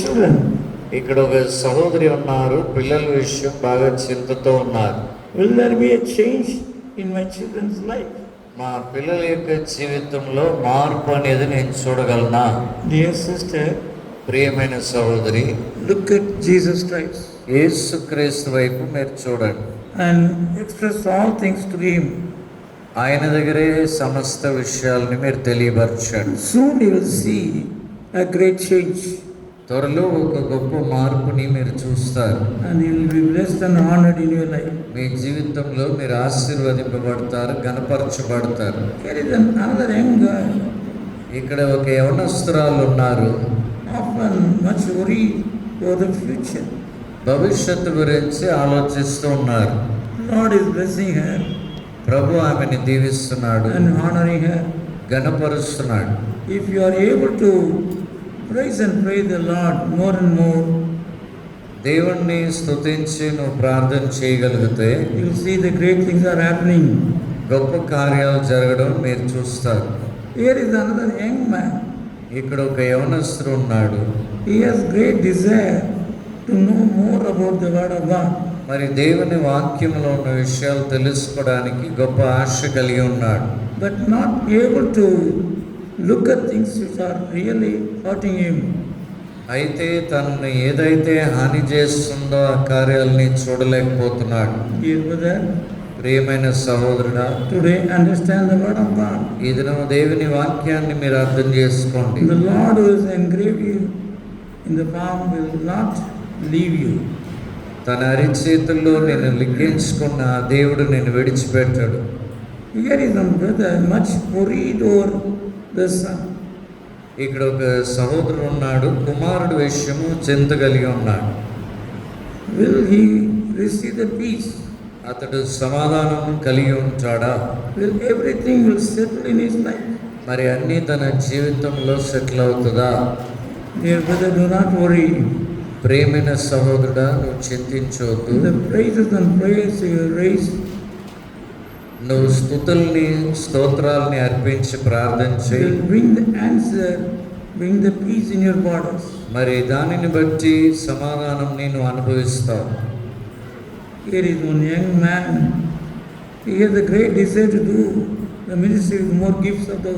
children. ఇక్కడ ఒక సహోదరి ఉన్నారు, పిల్లల విషయం బాగా చింతతో ఉన్నారు. Will there be a change in my children's life? మా పిల్లల యొక్క జీవితంలో మార్పు అనేది నేను చూడగలనా? Dear sister, ప్రియమైన సహోదరి, look at Jesus Christ యేసుక్రీస్తు వైపు మీరు చూడండి. and express all things to Him. ఆయన దగ్గరే సమస్త విషయాలని మీరు తెలియపరచండి. Soon you will see a great change. త్వరలో ఒక గొప్ప మార్పుని మీరు చూస్తారు. And you will be blessed and honored in your life. మీ జీవితంలో మీరు ఆశీర్వదింపబడతారు, గణపరచబడతారు. Here is another young girl, ఇక్కడ ఒక యవనస్తురాలు ఉన్నారు, often much worried for the future. భవిష్యత్తు గురించి ఆలోచిస్తూ ఉన్నారు. Lord is blessing her ప్రభు ఆమెని దీవిస్తున్నాడు, and honoring her. గణపరుస్తున్నాడు. If you are able to praise and praise the Lord more and more, దేవుణ్ణి స్తుతించి నువ్వు ప్రార్థన చేయగలిగితే you will see the great things are happening. గొప్ప కార్యాలు జరగడం మీరు చూస్తారు. Here is another young man. ఇక్కడ ఒక యవనస్తుడు ఉన్నాడు. He has great desire to know more about the Word of God. మరి దేవుని వాక్యంలో ఉన్న విషయాలు తెలుసుకోవడానికి గొప్ప ఆశ కలిగి ఉన్నాడు. But not able to look at things which are really hurting him. అయితే తనను ఏదైతే హాని చేస్తుందో ఆ కార్యాలని చూడలేకపోతున్నాడు. Dear brother, ప్రియమైన సహోదరుడా, today understand the Word of God. ఈ దినం దేవుని వాక్యాన్ని మీరు అర్థం చేసుకోండి. The Lord who has engraved you in the palm will not leave you. తన అరిచేతుల్లో నేను లిఖించుకున్న ఆ దేవుడు నేను విడిచిపెట్టాడు. Here is one brother much worried over the son. ఇక్కడ ఒక సహోదరుడు ఉన్నాడు, కుమారుడు విషయము చింత కలిగి ఉన్నాడు. Will he receive the peace? అతడు సమాధానం కలిగి ఉంటాడా? Will everything will settle in his life? మరి అన్నీ తన జీవితంలో సెటిల్ అవుతుందా? Dear brother, do not worry. ప్రేమైన సహోదరుడా, నువ్వు చింతించవద్దు. The praises and prayers you raise, నువ్వు స్తుతుల్ని స్తోత్రాలని అర్పించి ప్రార్థన చేయి. will bring the answer, bring the peace in your borders. మరి దానిని బట్టి సమాధానం నేను అనుభవిస్తావు. Here is one young man. He has a great desire to do the ministry with more gifts of the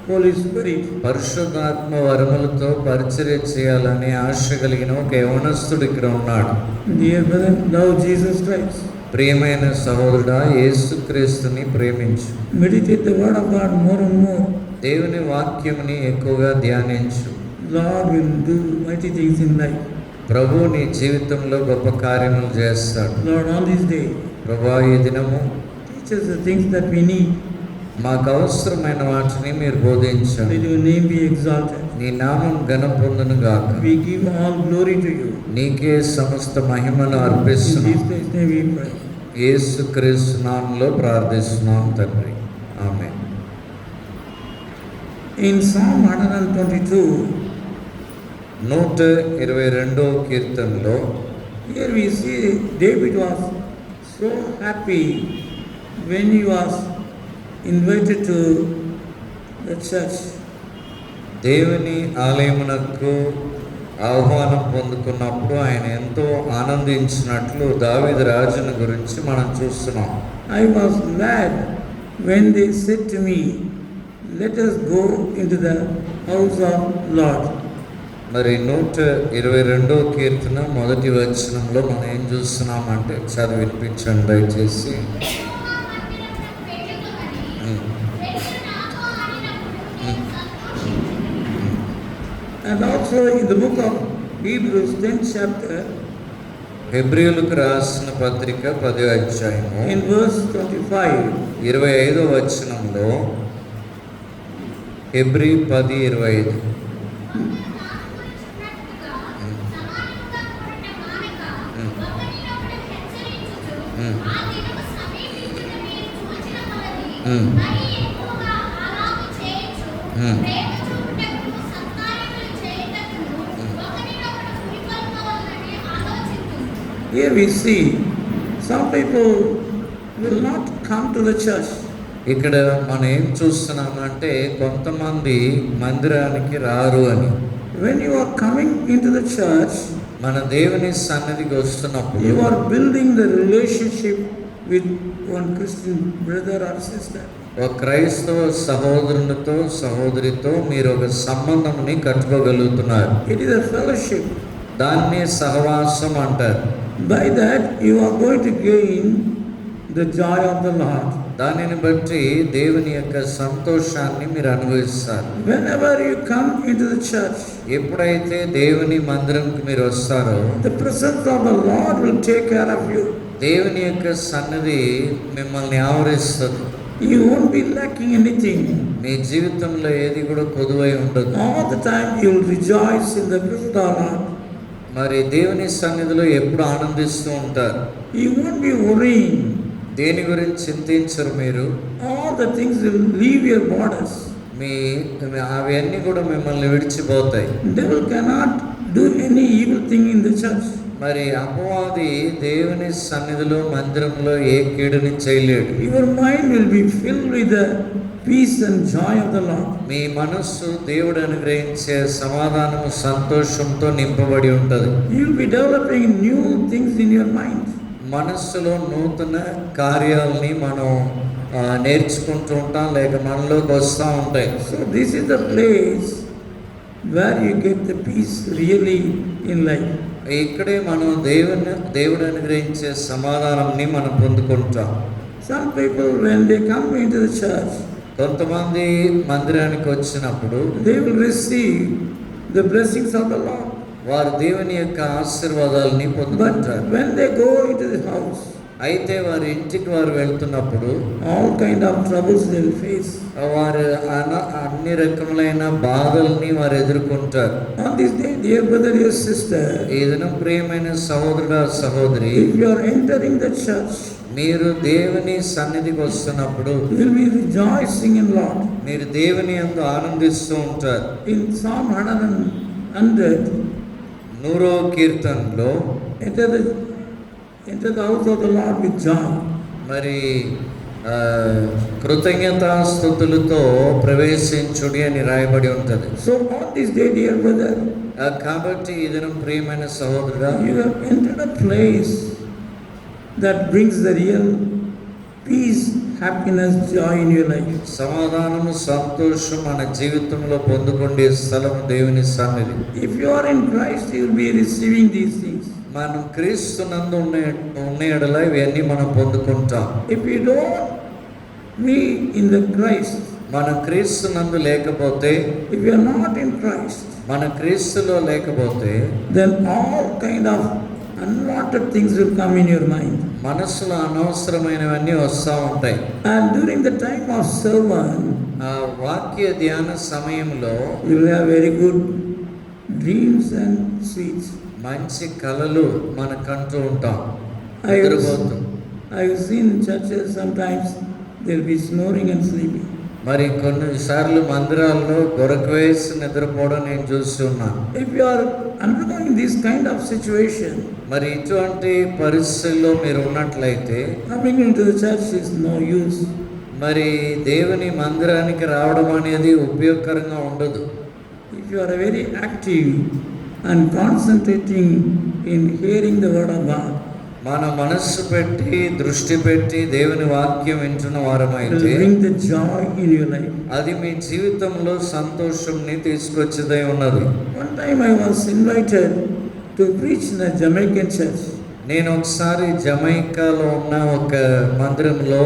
Holy Spirit. పరిశుద్ధాత్మ వరములతో పరిచర్య చేయాలని ఆశ కలిగిన ఒక యవనస్తుడు ఇక్కడ ఉన్నాడు. Dear brother, love Jesus Christ. ప్రియమైన సహోదరుడా, యేసుక్రీస్తుని ప్రేమించు. Meditate the Word of God more and more. దేవుని వాక్యముని ఎక్కువగా ధ్యానించు. Lord will do mighty things in life. ప్రభు నీ జీవితంలో గొప్ప కార్యములు చేస్తాడు. Lord, on this day, ప్రభా, ఈ దినము teach us the things that we need. మాకు అవసరమైన వాటిని మీరు బోధించండి. Let your name be exalted. నీ నామం ఘన పొందును గాక. We give all glory to you. నీకే సమస్త మహిమను In అర్పిస్తున్నాం. Jesus' name we pray. యేసుక్రీస్తు నామములో ప్రార్థిస్తున్నాం తండ్రి, ఆమేన్. In Psalm 122, 122వ కీర్తనలో here we see David was so happy when he was invited to the church. దేవుని ఆలయమునకు ఆహ్వానం పొందుకున్నప్పుడు ఆయన ఎంతో ఆనందించినట్లు దావీదు రాజుని గురించి మనం చూస్తున్నాం. I was glad when they said to me, let us go into the house of Lord. మరి 122వ కీర్తన మొదటి వచనంలో మనం ఏం చూస్తున్నామంటే, చదివి వినిపించండి దయచేసి. And also in the book of Hebrews 10th chapter, హెబ్రీయులకు రాసిన పత్రిక 10వ అధ్యాయము in verse 25, 25వ వచనంలో, Hebrew 10:25, here we see some people will not come to the church. ఇక్కడ మనం ఏం చూస్తున్నామంటే కొంతమంది మందిరానికి రారు అని. when you are coming into the church, మన దేవుని సన్నిధికి వస్తున్నప్పుడు you are building the relationship with one Christian brother or sister. ఒక క్రైస్తవ సహోదరునితో సహోదరితో మీరు ఒక సంబంధంని కట్టుకోగలుగుతున్నారు. It is a fellowship. దాన్ని సహవాసం అంటారు. By that you are going to gain the joy of the Lord. దానిని బట్టి దేవుని యొక్క సంతోషాన్ని మీరు అనుభవిస్తారు. Whenever you come into the church, ఎప్పుడైతే దేవుని మందిరంకి మీరు వస్తారో the presence of the Lord will take care of you. దేవుని యొక్క సన్నిధి మిమ్మల్ని ఆవరిస్తుంది. You won't be lacking anything. మీ జీవితంలో ఏది కూడా కొదువై ఉండదు. All the time you will rejoice in the presence of the Lord. మరి దేవుని సన్నిధిలో ఎప్పుడు ఆనందిస్తూ ఉంటారు. You won't be worrying. దేని గురించి చింతించరు మీరు. All the things will leave your borders. అవన్నీ కూడా మిమ్మల్ని విడిచిపోతాయి. Devil cannot do any evil thing in the church. మరి అపవాది దేవుని సన్నిధిలో మందిరంలో ఏ కీడుని చేయలేడు. Your mind will be filled with the peace and joy of the Lord. మీ మనస్సు దేవుడు అనుగ్రహించే సమాధానము సంతోషంతో నింపబడి ఉంటుంది. You will be developing new things in your mind. మనస్సులో నూతన కార్యాలని మనం నేర్చుకుంటూ ఉంటాం, లేక మనలోకి వస్తూ ఉంటాయి. So this is the place where you get the peace really in life. ఇక్కడే మనం దేవుడు అనుగ్రహించే సమాధానంని మనం పొందుకుంటాం. Some people when they come into the church, కొంతమంది మందిరానికి వచ్చినప్పుడు they will receive the blessings of the Lord. వారు దేవుని యొక్క ఆశీర్వాదాలని But పొందుకుంటారు. when they go into the house, అయితే వారి ఇంటికి వారు వెళ్తున్నప్పుడు all kind of troubles they will face. వారు అన్ని రకములైన బాధల్ని వారు ఎదుర్కొంటారు. On this day, dear brother, dear sister, ఈ దినం ప్రియమైన సహోదరుడా సహోదరి, if you are entering the church, మీరు దేవుని సన్నిధికి వస్తున్నప్పుడు you will be rejoicing in Lord. మీరు దేవుని యందు ఆనందిస్తూ ఉంటారు. In Psalm 100, 100వ కీర్తనలో enter the house of the Lord with joy. మరి కృతజ్ఞతాస్తుతులతో ప్రవేశించుడి అని రాయబడి ఉంటుంది. So on this day, dear brother, కాబట్టి ఈ దినం ప్రియమైన సహోదరుడా, you have entered a place that brings the real peace, happiness, joy in your life. సమాధానము సంతోషం మన జీవితంలో పొందుకునే స్థలం దేవుని సన్నిధి. If you are in Christ, you will be receiving these things. మనం క్రీస్తునందు ఉన్న ఎడల ఇవన్నీ మనం పొందుకుంటాం. If you don't be in the Christ, మనం క్రీస్తునందు లేకపోతే, if you are not in Christ, మన క్రీస్తులో లేకపోతే, then all kind of unwanted things will come in your mind. మనసులో అనవసరమైనవన్నీ వస్తూ ఉంటాయి. And during the time of sermon, ఆ వాక్య ధ్యాన సమయంలో you will have very good dreams and sweets. మంచి కలలు మనకంటూ ఉంటాం. I నిద్రపోతూ. have seen in churches sometimes there will be snoring and sleeping. మరి కొన్నిసార్లు మందిరాల్లో గొరకు వేసి నిద్రపోవడం నేను చూసి ఉన్నాను. If you are undergoing this kind of situation, మరి ఇటువంటి పరిస్థితుల్లో మీరు ఉన్నట్లయితే coming into the church is no use. మరి దేవుని మందిరానికి రావడం అనేది ఉపయోగకరంగా ఉండదు. If you are very active and concentrating in hearing the word of God, మన మనస్సు పెట్టి దృష్టి పెట్టి దేవుని వాక్యం వింటున్న it will వారమైతే bring the joy in your life. అది మీ జీవితంలో సంతోషంని తీసుకొచ్చేదై ఉన్నది. One time I was invited to preach in a Jamaican church. నేను ఒకసారి జమైకాలో ఉన్న ఒక మందిరంలో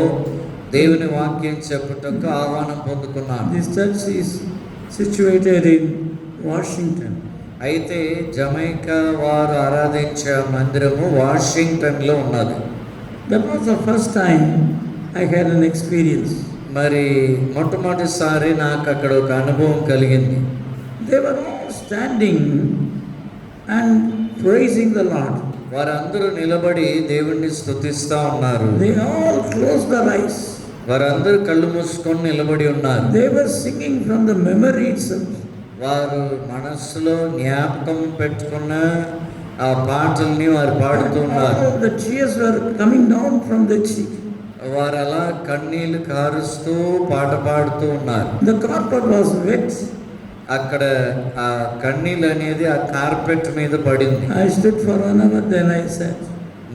దేవుని వాక్యం చెప్పుటకు ఆహ్వానం పొందుకున్నాను. This church is situated in Washington. అయితే జమైకా వారు ఆరాధించే మందిరము వాషింగ్టన్లో ఉన్నది. That was the first time I had an experience. మరి మొట్టమొదటిసారి నాకు అక్కడ ఒక అనుభవం కలిగింది. They were all standing and praising the Lord. వారందరూ నిలబడి దేవుణ్ణి స్తుతిస్తూ ఉన్నారు. They all closed their eyes. వారందరూ కళ్ళు మూసుకొని నిలబడి ఉన్నారు. They were singing from the memory itself. వారు మనస్సులో జ్ఞాపకం పెట్టుకున్న ఆ పాటల్ని వారు పాడుతూ ఉన్నారు. All the tears were coming down from the cheek. వారు అలా కన్నీళ్లు కారుస్తూ పాట పాడుతూ ఉన్నారు. The carpet was wet అక్కడ ఆ కన్నీళ్ళు అనేది ఆ కార్పెట్ మీద పడింది. I stood for 1 hour, then I sat.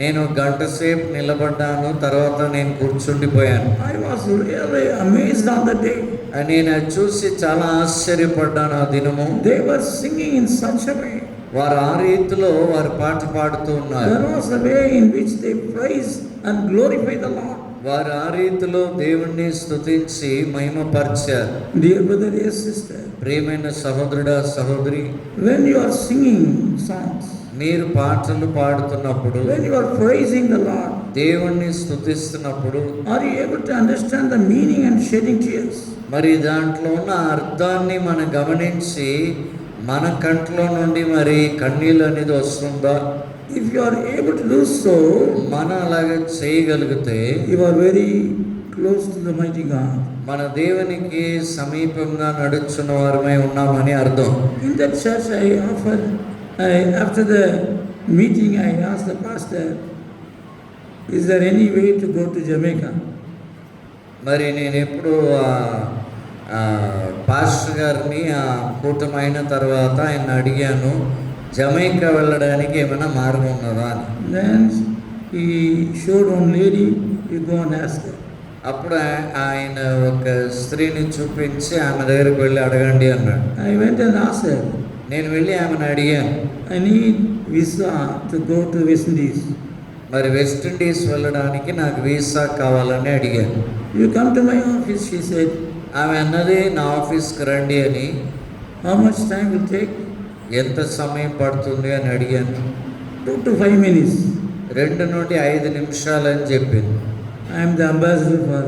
నేను గంట సేపు నిలబడ్డాను, తర్వాత నేను కూర్చుండిపోయాను. I was really amazed on the day. నేను అది చూసి చాలా ఆశ్చర్యపడ్డాను ఆ దినము. They were singing in such a way. వారు ఆ రీతిలో వారు పాట పాడుతూ ఉన్నారు. There was a way in which they praise and glorify the Lord. వారు ఆ రీతిలో దేవుణ్ణి స్తుతించి మహిమపరిచారు. Dear brother, dear sister, ప్రియమైన సహోదరుడా సహోదరి, when you are singing songs, మీరు పాటలు పాడుతున్నప్పుడు, when you are praising the Lord, దేవుణ్ణి స్తుతిస్తున్నప్పుడు, are you able to understand the meaning and shedding tears? మరి దాంట్లో ఉన్న అర్థాన్ని మనం గమనించి మన కంట్లో నుండి మరి కన్నీళ్ళు అనేది వస్తుందా? If you are able to do so, మనం అలాగే చేయగలిగితే you are very close to the mighty God. మన దేవునికి సమీపంగా నడుచున్న వారమై ఉన్నామని అర్థం. In that church, after the meeting, I asked the pastor, is there any way to go to Jamaica? మరి నేను ఎప్పుడు పాస్టర్ గారిని ఆ కూటమి అయిన తర్వాత ఆయన అడిగాను, జమైకా వెళ్ళడానికి ఏమైనా మార్గం ఉన్నదా అని. Then he showed one lady, you go and ask her. అప్పుడు ఆయన ఒక స్త్రీని చూపించి ఆమె దగ్గరికి వెళ్ళి అడగండి అన్నాడు. I went and asked her. నేను వెళ్ళి ఆమెను అడిగాను, I need visa to go to West Indies. మరి వెస్ట్ ఇండీస్ వెళ్ళడానికి నాకు వీసా కావాలని అడిగాను. You come to my office, she said. ఆమె అన్నది, నా ఆఫీస్కి రండి అని. How much time will take? ఎంత సమయం పడుతుంది అని అడిగాను. 2 to 5 minutes. 2 నుండి 5 నిమిషాలు అని చెప్పింది. I am the ambassador for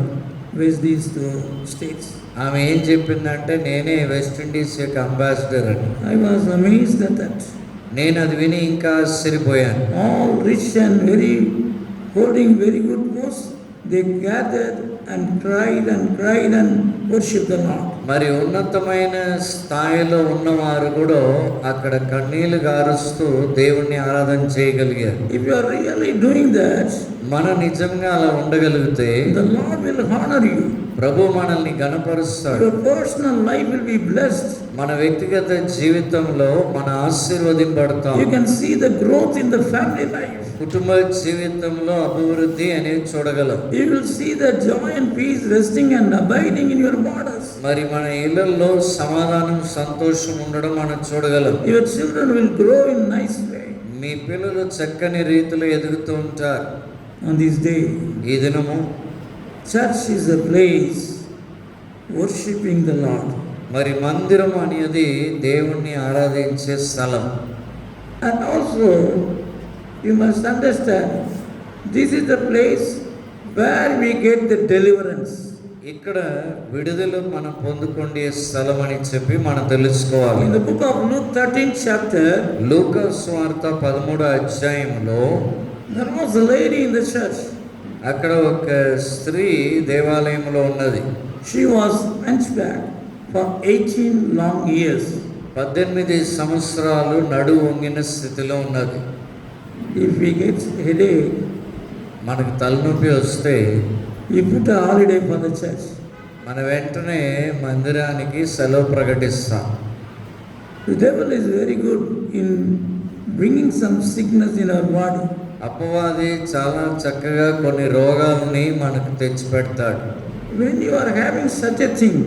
West Indies to States. ఆమె ఏం చెప్పిందంటే, నేనే వెస్ట్ ఇండీస్ యొక్క అంబాసిడర్ అని. I was amazed at that. నేను అది విని ఇంకా ఆశ్చర్యపోయాను. All rich and holding very good posts, they gathered and cried and worshiped the Lord. మరి ఉన్నతమైన స్థాయిలో ఉన్నవారు కూడా అక్కడ కన్నీళ్లు గారుస్తూ దేవుణ్ణి ఆరాధన చేయగలిగారు. If you are really doing that, మనం నిజంగా అలా ఉండగలిగితే the Lord will honor you. ప్రభు మనల్ని గణపరుస్తాడు. Your personal life will be blessed. మన వ్యక్తిగత జీవితంలో మన ఆశీర్వదింపబడతాం. You can see the growth in the family life. కుటుంబ జీవితంలో అభివృద్ధి అనేది చూడగలం. You will see the joy and peace resting and abiding in your borders. మరి మన ఇళ్లలో సమాధానం సంతోషం ఉండడం మనం చూడగలం. Your children will grow in nice way. మీ పిల్లలు చక్కని రీతిలో ఎదుగుతూ ఉంటారు. On this day, ఈ దినము church is a place worshiping the Lord. మరి మందిరం అనేది దేవుణ్ణి ఆరాధించే స్థలం. And also, you must understand, this is the place where we get the deliverance. ఇక్కడ విడుదల మనం పొందుకునే స్థలం అని చెప్పి మనం తెలుసుకోవాలి. In the book of Luke 13th chapter, లూకా సువార్త 13వ అధ్యాయంలో there was a lady in the church. అక్కడ ఒక స్త్రీ దేవాలయంలో ఉన్నది. She was hunchback for 18 long years. 18 సంవత్సరాలు నడుము వంగిన స్థితిలో ఉన్నది. If we get headache, మనకు తలనొప్పి వస్తే you put a holiday for the church. మన వెంటనే మందిరానికి సెలవు ప్రకటిస్తాం. The devil is very good in bringing some sickness in our body. అపవాది చాలా చక్కగా కొన్ని రోగాల్ని మనకు తెచ్చిపెడతాడు. When you are having such a thing,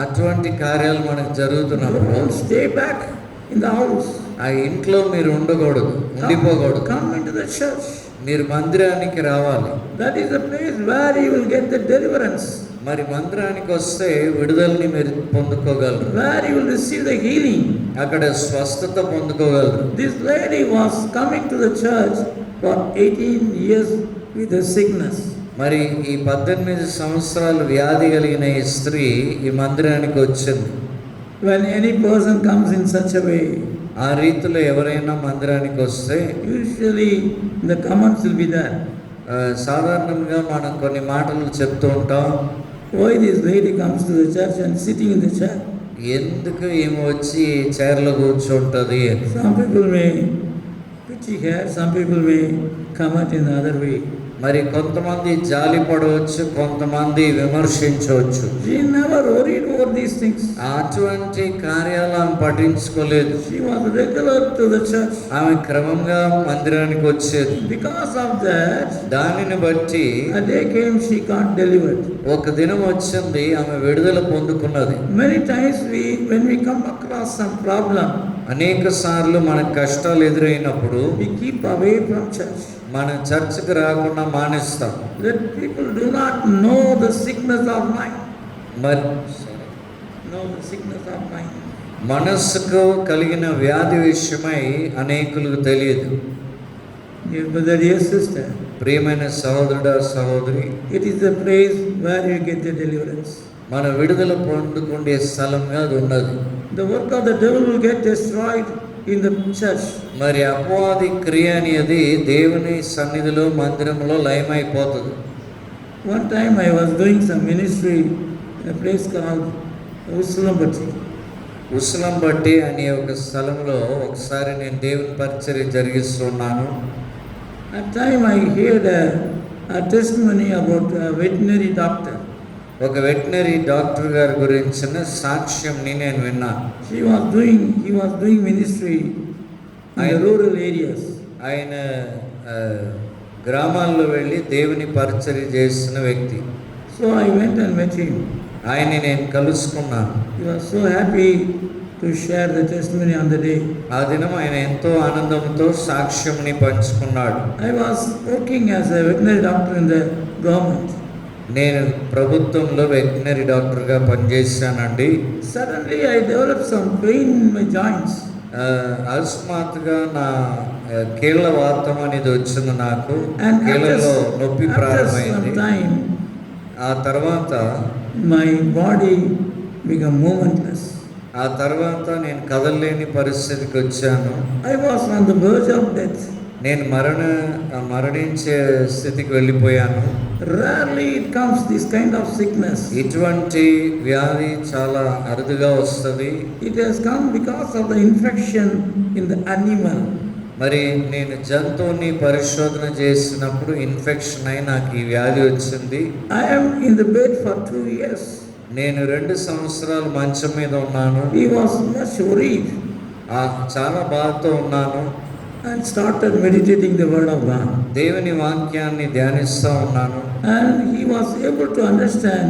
అటువంటి కార్యాలు మనకు జరుగుతున్నప్పుడు don't stay back in the house. ఆ ఇంట్లో మీరు ఉండకూడదు, ఉండిపోకూడదు. Come into the church. మీరు మందిరానికి రావాలి. That is the place where you will get the deliverance. మరి మందిరానికి వస్తే విడుదలని మీరు పొందుకోగలరు. Where you will receive the healing. అక్కడ స్వస్థత పొందుకోగలరు. This lady was coming to the church for 18 years with a sickness. మరి ఈ 18 సంవత్సరాలు వ్యాధి కలిగిన ఈ స్త్రీ ఈ మందిరానికి వచ్చింది. When any person comes in such a way, ఆ రీతిలో ఎవరైనా మందిరానికి వస్తే usually the comments will be there. సాధారణంగా మనం కొన్ని మాటలు చెప్తూ ఉంటాం. Why this lady comes to the church and sitting in the chair? ఎందుకు ఏమో వచ్చి చైర్లో కూర్చుంటుంది అని. Some people may which he had. Some people may comment in the other way. మరి కొంతమంది జాలి పడవచ్చు, కొంతమంది విమర్శించవచ్చు. She never worried over these things. అటువంటి కార్యాలు ఆమె పట్టించుకోలేదు. She was regular to the church. ఆమె క్రమంగా మందిరానికి వచ్చేది. Because of that, దానిని బట్టి a day came she got delivered. ఒక దినం వచ్చింది, ఆమె విడుదల పొందుకున్నది. Many times when we come across some problem, అనేక సార్లు మనకు కష్టాలు ఎదురైనప్పుడు we keep away from church. మన చర్చికి రాకుండా మానేస్తాం. That people do not know the sickness of mind. మరి Know the sickness of mind. మనస్సుకు కలిగిన వ్యాధి విషయమై అనేకులకు తెలియదు. Dear brother, dear sister, ప్రియమైన సహోదరుడా సహోదరి, it is the place where you get the deliverance. మన విడుదల పొందుకునే స్థలంగా అది ఉన్నది. The work of the devil will get destroyed in the church. మరి అపవాది క్రియ అనేది దేవుని సన్నిధిలో మందిరంలో లయమైపోతుంది. One time I was doing some ministry in a place called Usulambati. ఉస్లంబట్టి అనే ఒక స్థలంలో ఒకసారి నేను దేవుని పరిచర్య జరిగిస్తున్నాను. At time I heard a testimony about a veterinary doctor. ఒక వెటనరీ డాక్టర్ గారి గురించిన సాక్ష్యంని నేను విన్నాను. He was doing ministry in the rural areas. ఆయన గ్రామాల్లో వెళ్ళి దేవుని పరిచర్య చేసిన వ్యక్తి. So I went and met him. ఆయన్ని నేను కలుసుకున్నాను. He was so happy to share the testimony on the day. ఆ దినం ఆయన ఎంతో ఆనందంతో సాక్ష్యంని పంచుకున్నాడు. I was working as a veterinary doctor in the government. నేను ప్రభుత్వంలో వెటనరీ డాక్టర్గా పనిచేశానండి. Suddenly I developed some pain in my joints. అకస్మాత్తుగా నా కీళ్ళ వాతం అనేది వచ్చింది నాకు. And కీళ్ళలో నొప్పి after ప్రారంభమైంది. some time, ఆ తర్వాత my body became movementless. ఆ తర్వాత నేను కదలలేని పరిస్థితికి వచ్చాను. I was on the verge of death. నేను మరణించే స్థితికి వెళ్ళిపోయాను. Rarely it comes, this kind of sickness. ఇటువంటి వ్యాధి చాలా అరుదుగా వస్తుంది. It has come because of the infection in the animal. మరి నేను జంతువుని పరిశోధన చేసినప్పుడు ఇన్ఫెక్షన్ అయి నాకు ఈ వ్యాధి వచ్చింది. I am in the bed for 2 years. నేను 2 సంవత్సరాలు మంచం మీద ఉన్నాను. He was much worried చాలా బాధతో ఉన్నాను. and started meditating the word of God. దేవుని వాక్యాన్ని ధ్యానిస్తూ ఉన్నాను. And he was able to understand,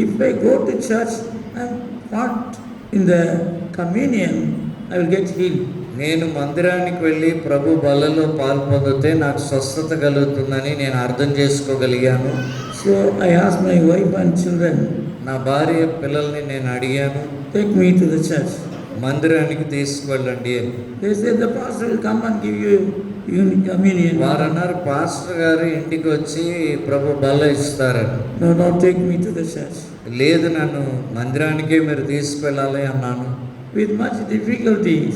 if I go to church and part in the communion, I will get healed. నేను మందిరానికి వెళ్ళి ప్రభు బలలో పాల్పొందితే నాకు స్వస్థత కలుగుతుందని నేను అర్థం చేసుకోగలిగాను. So I asked my wife and children, నా భార్య పిల్లల్ని నేను అడిగాను, take me to the church. మందిరానికి తీసుకువెళ్ళండి అని. They said the pastor will come and give you communion. వారు అన్నారు, పాస్టర్ గారు ఇంటికి వచ్చి ప్రభు బల్ల ఇస్తారని. No, take me to the church. లేదు, నన్ను మందిరానికే మీరు తీసుకువెళ్ళాలి అన్నాను. With much difficulties,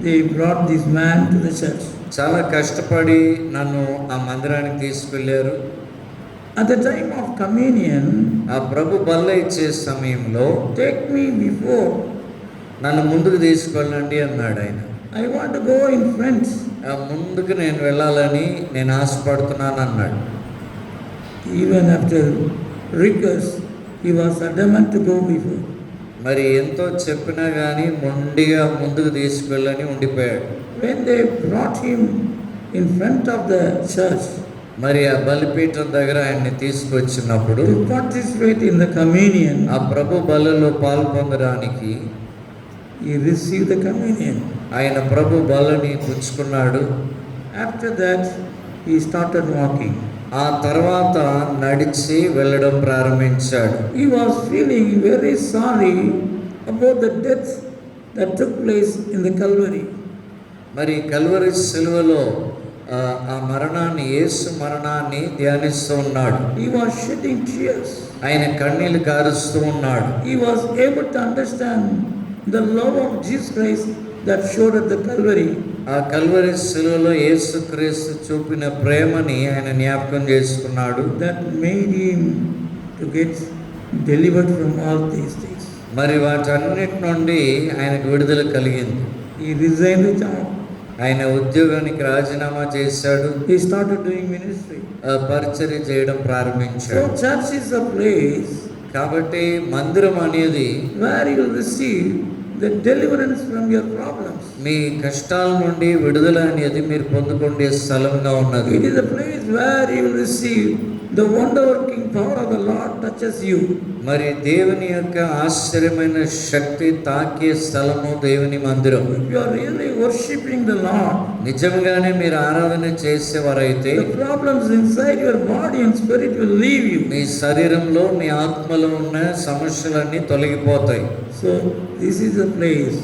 they brought this man to the church. చాలా కష్టపడి నన్ను ఆ మందిరానికి తీసుకెళ్ళారు. At the time of communion, ఆ ప్రభు బల్ల ఇచ్చే సమయంలో take me before. నన్ను ముందుకు తీసుకెళ్ళండి అన్నాడు ఆయన. I want to go in front. ముందుకు నేను వెళ్ళాలని నేను ఆశపడుతున్నాను అన్నాడు. Even after request, he was adamant to go before. మరి ఎంతో చెప్పినా కానీ మొండిగా ముందుకు తీసుకెళ్ళని ఉండిపోయాడు. When they brought him in front of the church, మరి ఆ బలిపీఠం దగ్గర ఆయన్ని తీసుకొచ్చినప్పుడు to participate in the communion, ఆ ప్రభు బలలో పాల్పొందడానికి he received the communion. ఆయన ప్రభు బలని పుచ్చుకున్నాడు. After that, he started walking. ఆ తర్వాత నడిచి వెళ్ళడం ప్రారంభించాడు. He was feeling very sorry about the death that took place in the Calvary. మరి కల్వరి సిలువలో ఆ మరణాన్ని, యేసు మరణాన్ని ధ్యానిస్తూ ఉన్నాడు. He was shedding tears. ఆయన కన్నీళ్లు కారుస్తూ ఉన్నాడు. He was able to understand the love of Jesus Christ that showed at the Calvary. ఆ కల్వరి సిలువలో యేసు క్రీస్తు చూపిన ప్రేమని ఆయన జ్ఞాపకం చేసుకున్నాడు. That made him to get delivered from all these things. మరి వాటన్నిటి నుండి ఆయనకు విడుదల కలిగింది. He resigned the job. ఆయన ఉద్యోగానికి రాజీనామా చేశాడు. He started doing ministry. పరిచర్య చేయడం ప్రారంభించాడు. So church is a place కాబట్టి మందిరం అనేది where you will receive the deliverance from your problems. మీ కష్టాల నుండి విడుదల అనేది మీరు పొందుకునే స్థలంగా ఉన్నది. It is a place where you will receive the wonder working power of the Lord touches you. మరి దేవుని యొక్క ఆశ్చర్యమైన శక్తి తాకే స్థలము దేవుని మందిరం. If you are really worshiping the Lord, నిజంగానే మీరు ఆరాధన చేసేవారైతే the problems inside your body and spirit will leave you. మీ శరీరంలో మీ ఆత్మలో ఉన్న సమస్యలన్నీ తొలగిపోతాయి. So this is a place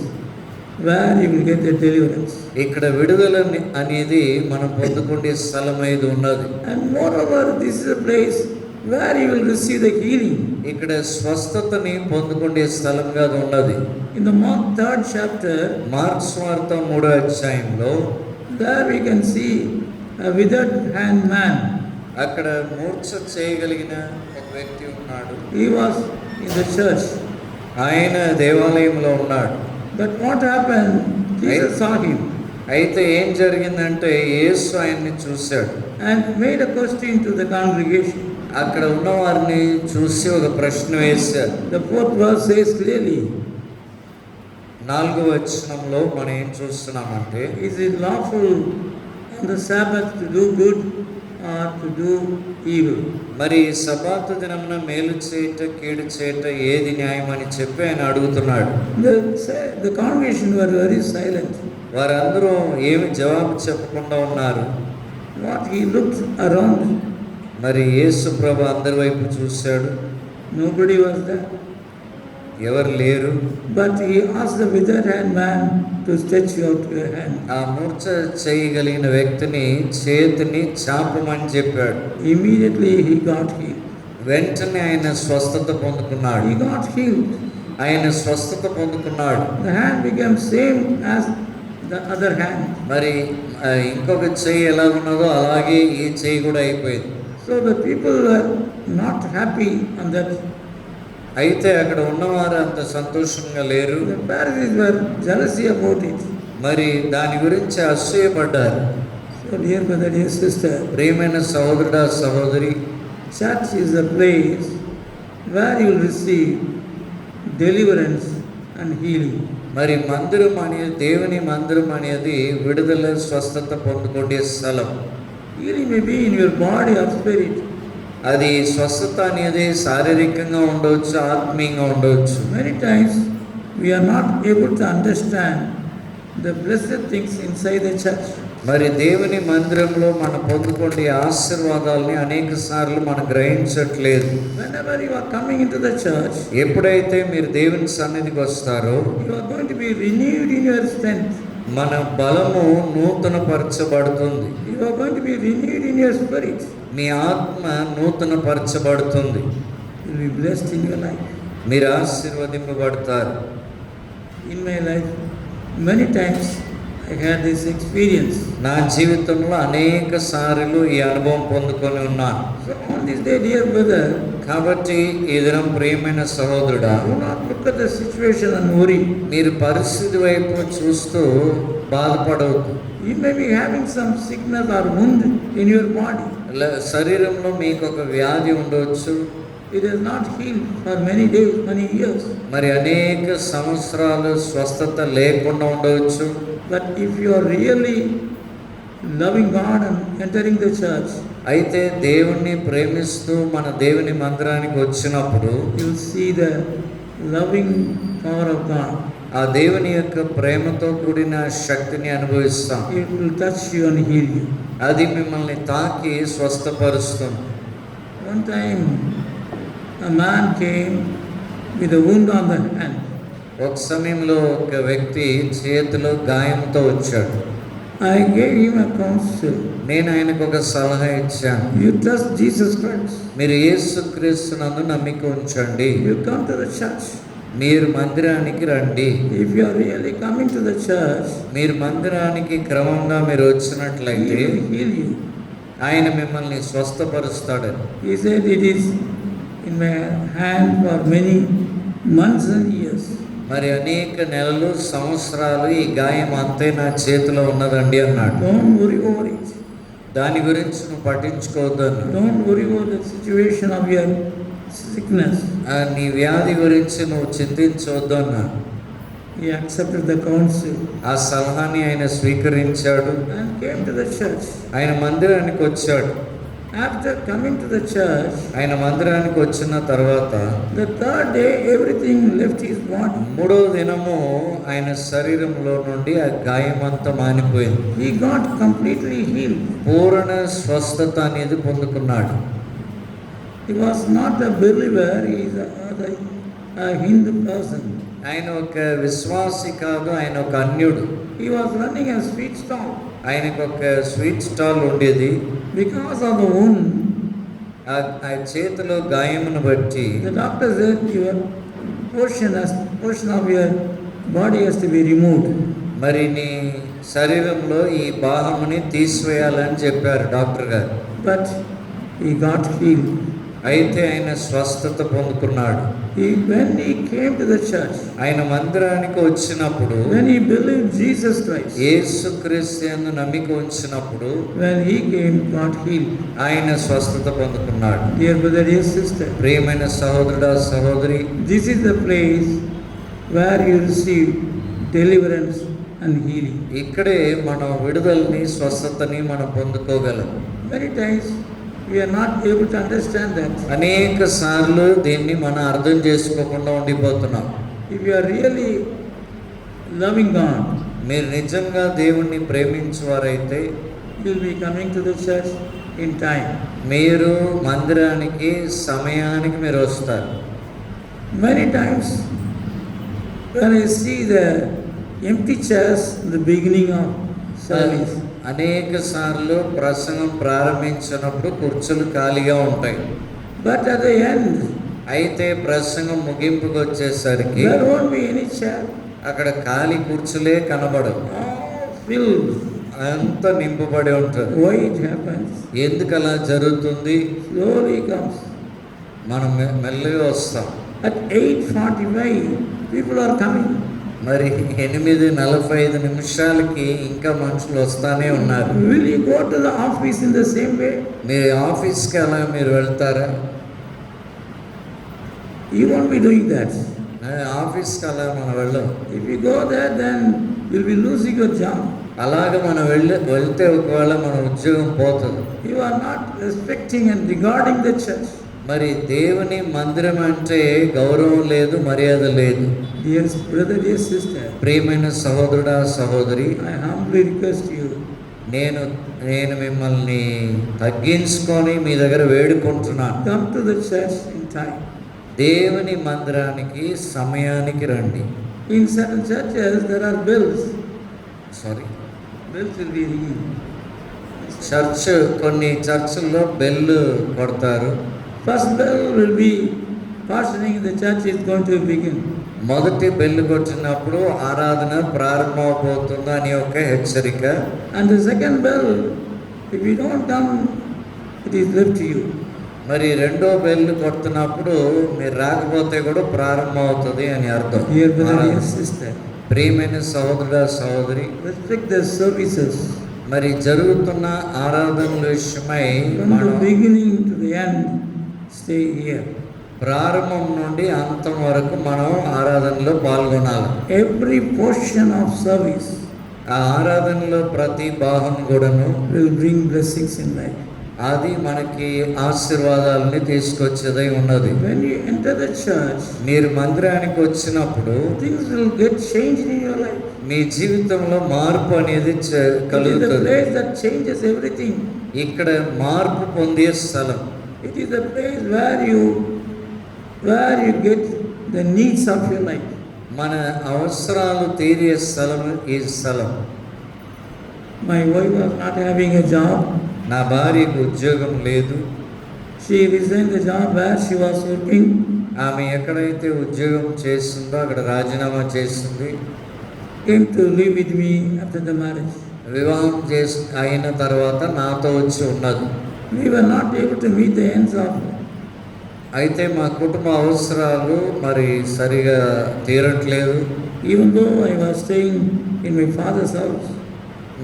where you will get the deliverance. ఇక్కడ విడుదల అనేది మనం పొందుకునే స్థలం ఇది ఉన్నది. And moreover, this is a place where you will receive the healing. ఇక్కడ స్వస్థతని పొందుకునే స్థలంగా అది ఉన్నది. In the Mark 3rd chapter, mark సువార్త 3వ అధ్యాయంలో there we can see a withered hand man. అక్కడ మూర్ఛ చేయగలిగిన ఒక వ్యక్తి ఉన్నాడు. He was in the church. ఆయన దేవాలయంలో ఉన్నాడు. But what happened? Jesus saw him అయితే ఏం జరిగిందంటే యేసు ఆయన్ని చూశాడు. and made a question to the congregation. అక్కడ ఉన్న వారిని చూసి ఒక ప్రశ్న వేశారు. The 4th verse says clearly, 4వ వచనంలో మనం ఏం చూస్తున్నామంటే, is it lawful on the Sabbath to do good or to do evil? మరి సబాతు దినమున మేలు చేయట కీడు చేయట ఏది న్యాయం అని చెప్పి ఆయన అడుగుతున్నాడు. The congregation were very silent. వారందరూ ఏమి జవాబు చెప్పకుండా ఉన్నారు. What he looked around, మరి యేసు ప్రభు అందరి వైపు చూశాడు. nobody was there. ఎవరు లేరు. But he asked the withered hand man to stretch out your hand. ఆ మూర్ఛ చేయగలిగిన వ్యక్తిని చేతిని చాపమని చెప్పాడు. Immediately he got healed. వెంటనే ఆయన స్వస్థత పొందుకున్నాడు. He got healed. ఆయన స్వస్థత పొందుకున్నాడు. The hand became same as the other hand. మరి ఇంకొక చెయ్యి ఎలా ఉన్నదో అలాగే ఈ చెయ్యి కూడా అయిపోయింది. So the people were not happy on that. అయితే అక్కడ ఉన్నవారు అంత సంతోషంగా లేరు. The Pharisees were jealousy about it. మరి దాని గురించి అసూయపడ్డారు. So dear brother, dear sister, ప్రియమైన సహోదరుడా సహోదరి, church is a place where you will receive deliverance and healing. మరి మందిరం అనేది దేవుని మందిరం అనేది విడుదల స్వస్థత పొందుకునే స్థలం. Healing may be in your body or spirit. అది స్వస్థత అనేది శారీరకంగా ఉండవచ్చు, ఆత్మీయంగా ఉండవచ్చు. Many times we are not able to understand the blessed things inside the church. మరి దేవుని మందిరంలో మనం పొందుకునే ఆశీర్వాదాలని అనేక సార్లు మనం గ్రహించట్లేదు. Whenever you are coming into the church, ఎప్పుడైతే మీరు దేవుని సన్నిధికి వస్తారో you are going to be renewed in your strength. మన బలము నూతనపరచబడుతుంది. You are going to be renewed in your spirit. మీ ఆత్మ నూతనపరచబడుతుంది. You will be blessed in your life. మీరు ఆశీర్వదింపబడతారు. In my life, many times I had this experience. నా జీవితంలో అనేక సార్లు ఈ అనుభవం పొందుకొని ఉన్నాను. So on this day, dear brother, కాబట్టి ఈ దినం ప్రియమైన సహోదరుడా, do not look at the situation and worry. మీరు పరిస్థితి వైపు చూస్తూ బాధపడవద్దు. You may be having some sickness or wound in your body. శరీరంలో మీకు ఒక వ్యాధి ఉండవచ్చు. It is not healed for many days, many years. మరి అనేక సంవత్సరాలు స్వస్థత లేకుండా ఉండవచ్చు. But if you are really loving God and entering the church, అయితే దేవుణ్ణి ప్రేమిస్తూ మన దేవుని మందిరానికి వచ్చినప్పుడు you will see the loving power of God. ఆ దేవుని యొక్క ప్రేమతో కూడిన శక్తిని అనుభవిస్తాం. It will touch you and heal you. అది మిమ్మల్ని తాకి స్వస్థపరుస్తుంది. One time, a man came with a wound on the hand. ఒక సమయంలో ఒక వ్యక్తి చేతిలో గాయంతో వచ్చాడు. I gave him a counsel. నేను ఆయనకు ఒక సలహా ఇచ్చాను. You trust Jesus Christ. మీరు యేసుక్రీస్తునందు నమ్మిక ఉంచండి. You come to the church. మీరు మందిరానికి రండి. If you are really coming to the church, మీరు మందిరానికి క్రమంగా మీరు He వచ్చినట్లయితే will heal you. ఆయన మిమ్మల్ని స్వస్థపరుస్తాడు. He said, it is in my hand for many months and years. మరి అనేక నెలలు సంవత్సరాలు ఈ గాయం అంతే నా చేతిలో ఉన్నదండి అన్నాడు. Don't worry over it. దాని గురించి నువ్వు పట్టించుకోవద్దు అన్నాడు. Don't worry over the situation of your sickness. నీ వ్యాధి గురించి నువ్వు చింతించవద్దు అన్నాడు. He accepted the counsel ఆ సలహాని ఆయన స్వీకరించాడు. and came to the church. ఆయన మందిరానికి వచ్చాడు. After coming to the church, ఆయన మందిరానికి వచ్చిన తర్వాత the third day everything left his body. మూడో దినము ఆయన శరీరంలో నుండి ఆ గాయం అంతా మానిపోయింది. He got completely healed. పూర్ణ స్వస్థత అనేది పొందుకున్నాడు. He was not a believer, he is a Hindu person. ఆయన ఒక విశ్వాసి కాదు, ఆయన ఒక అన్యుడు. He was running a sweet stall. ఆయనకు ఒక స్వీట్ స్టాల్ ఉండేది. Because of the wound, ఆ చేతిలో గాయమును బట్టి the doctor said your portion of your body has to be removed. మరి నీ శరీరంలో ఈ భాగముని తీసివేయాలని చెప్పారు డాక్టర్ గారు. But he got healed. అయితే ఆయన స్వస్థత పొందుకున్నాడు. When he came to the church, ఆయన మందిరానికి వచ్చినప్పుడు, when he believed Jesus Christ, యేసుక్రీస్తు యందు నమ్మిక ఉంచినప్పుడు, when he came, got healed. ఆయన స్వస్థత పొందుకున్నాడు. Dear brother, dear sister, ప్రియమైన సహోదరుడా సహోదరి, this is the place where you receive deliverance and healing. ఇక్కడే మనం విడుదలని స్వస్థతని మనం పొందుకోగలం. Many times we are not able to understand that. అనేక సార్లు దీన్ని మనం అర్థం చేసుకోకుండా ఉండిపోతున్నాం. If you are really loving God, మీరు నిజంగా దేవుణ్ణి ప్రేమించేవారైతే you will be coming to the church in time. మీరు మందిరానికి సమయానికి మీరు వస్తారు. Many times when I see the empty chairs in the beginning of service, అనేక సార్లు ప్రసంగం ప్రారంభించినప్పుడు కుర్చీలు ఖాళీగా ఉంటాయి. but at the end అయితే ప్రసంగం ముగింపుకు వచ్చేసరికి there won't be any chair. అక్కడ ఖాళీ కుర్చీలే కనబడవు. All filled. అంత నింపబడి ఉంటుంది. Why it happens? ఎందుకు అలా జరుగుతుంది? Slowly comes. మనం మెల్లగా వస్తాం. At 8:45 people are coming. మరి 8:45 ఇంకా మనుషులు వస్తానే ఉన్నారు. Will you go to the office in the same way? మీరు ఆఫీస్కి అలా మీరు వెళ్తారా? You won't be doing that. ఆఫీస్కి అలా మనం వెళ్ళం. If you go there, then you'll be losing your job. అలాగ మనం వెళ్తే ఒకవేళ మన ఉద్యోగం పోతుంది. You are not respecting and regarding the church. మరి దేవుని మందిరం అంటే గౌరవం లేదు, మర్యాద లేదు. Dear brother, dear sister, ప్రియమైన సహోదరుడా సహోదరి, I humbly request you, నేను మిమ్మల్ని తగ్గించుకొని మీ దగ్గర వేడుకుంటున్నాను. come to the church in time. దేవుని మందిరానికి సమయానికి రండి. In certain churches there are bells. Bells will be ringing. కొన్ని చర్చిల్లో బెల్ కొడతారు. First bell will be fastening, the church is going to begin. మొదటి బెల్ కొట్టినప్పుడు ఆరాధన ప్రారంభమవుతుంది అని ఒక హెచ్చరిక. And the second bell, if you don't come, it is left to you. మరి రెండో బెల్ కొడుతున్నప్పుడు మీరు రాకపోతే కూడా ప్రారంభం అవుతుంది అని అర్థం. Dear brother, dear sister, ప్రియమైన సహోదరుడా సహోదరి, respect the services. మరి జరుగుతున్న ఆరాధనల విషయమై From the beginning to the end, stay here. ప్రారంభం నుండి అంతం వరకు మనం ఆరాధనలో పాల్గొనాలి. Every portion of service ఆ ఆరాధనలో ప్రతి భాగం కూడాను will bring blessings in life. అది మనకి ఆశీర్వాదాలని తీసుకొచ్చేదై ఉన్నది. When you enter the church, మీరు మందిరానికి వచ్చినప్పుడు things will get changed in your life. మీ జీవితంలో మార్పు అనేది It is the కలుగుతుంది. place that changes everything. ఇక్కడ మార్పు పొందే స్థలం. It is the place where you get the needs of your life. మన అవసరాలు తీరే స్థలం ఈ స్థలం. My wife was not having a job. నా భార్యకు ఉద్యోగం లేదు. She resigned the job where she was working. ఆమె ఎక్కడైతే ఉద్యోగం చేస్తుందో అక్కడ రాజీనామా చేస్తుంది. Came to live with me after the marriage. వివాహం అయిన తర్వాత నాతో వచ్చి ఉన్నది. We were not able to meet the ends of అయితే మా కుటుంబ అవసరాలు మరి సరిగా తీరట్లేదు. Even though I was staying in my father's house,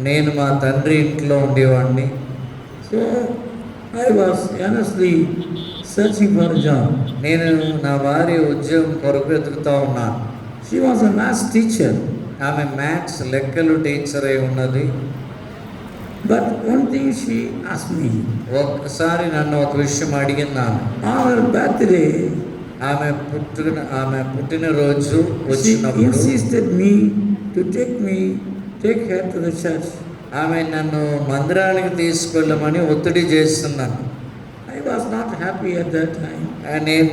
నేను మా తండ్రి ఇంట్లో ఉండేవాడిని. so I was earnestly searching for a job. నేను నా భార్య ఉద్యోగం కొరకు వెతుకుతూ ఉన్నాను. She was a maths teacher, ఆమె మ్యాథ్స్ లెక్కలు టీచర్ అయి ఉన్నది. but one thing she asked me, ఒక్కసారి నన్ను ఒక విషయం అడిగిందామె. on her birthday, ఆమె పుట్టినరోజు she వచ్చినప్పుడు insisted me to take her to the church. ఆమె నన్ను మందిరానికి తీసుకెళ్ళమని ఒత్తిడి చేస్తున్నాను. I was not happy at that time.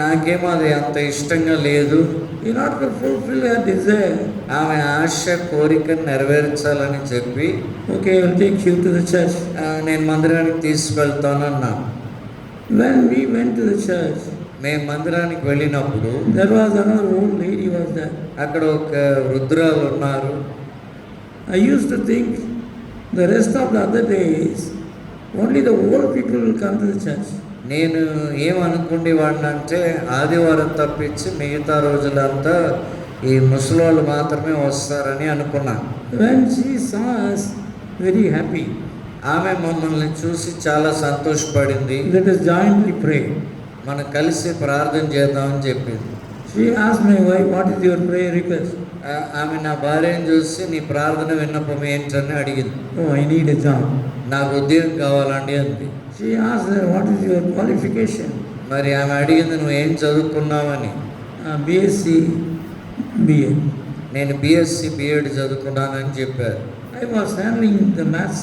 నాకేమో అది అంత ఇష్టంగా లేదు. In order to fulfill her desire, ఆమె ఆశ కోరికను నెరవేర్చాలని చెప్పి, okay, I will take you to the church. నేను మందిరానికి తీసుకెళ్తానన్నాను. When we went to the church, మేము మందిరానికి వెళ్ళినప్పుడు there was another old lady was there. అక్కడ ఒక వృద్ధురాలు ఉన్నారు. I used to think the rest of the other days only the old people will come to the church. నేను ఏమనుకునేవాడిని అంటే ఆదివారం తప్పించి మిగతా రోజులంతా ఈ ముసలోళ్ళు మాత్రమే వస్తారని అనుకున్నాను. When she saw us very happy, ఆమె మమ్మల్ని చూసి చాలా సంతోషపడింది. let us jointly pray. మనం కలిసి ప్రార్థన చేద్దామని చెప్పింది. She asked my wife, what is your prayer request? ఆమె నా భార్యను చూసి నీ ప్రార్థన విన్నపం ఏంటని అడిగింది. Oh, I need a job. నాకు ఉద్యోగం కావాలండి అంది. She asked her, what is your qualification? మరి ఆమె అడిగింది నువ్వు ఏం చదువుకున్నావని. BSc, BA. నేను బిఎస్సి బిఎడ్ చదువుకున్నానని చెప్పారు. I was handling the maths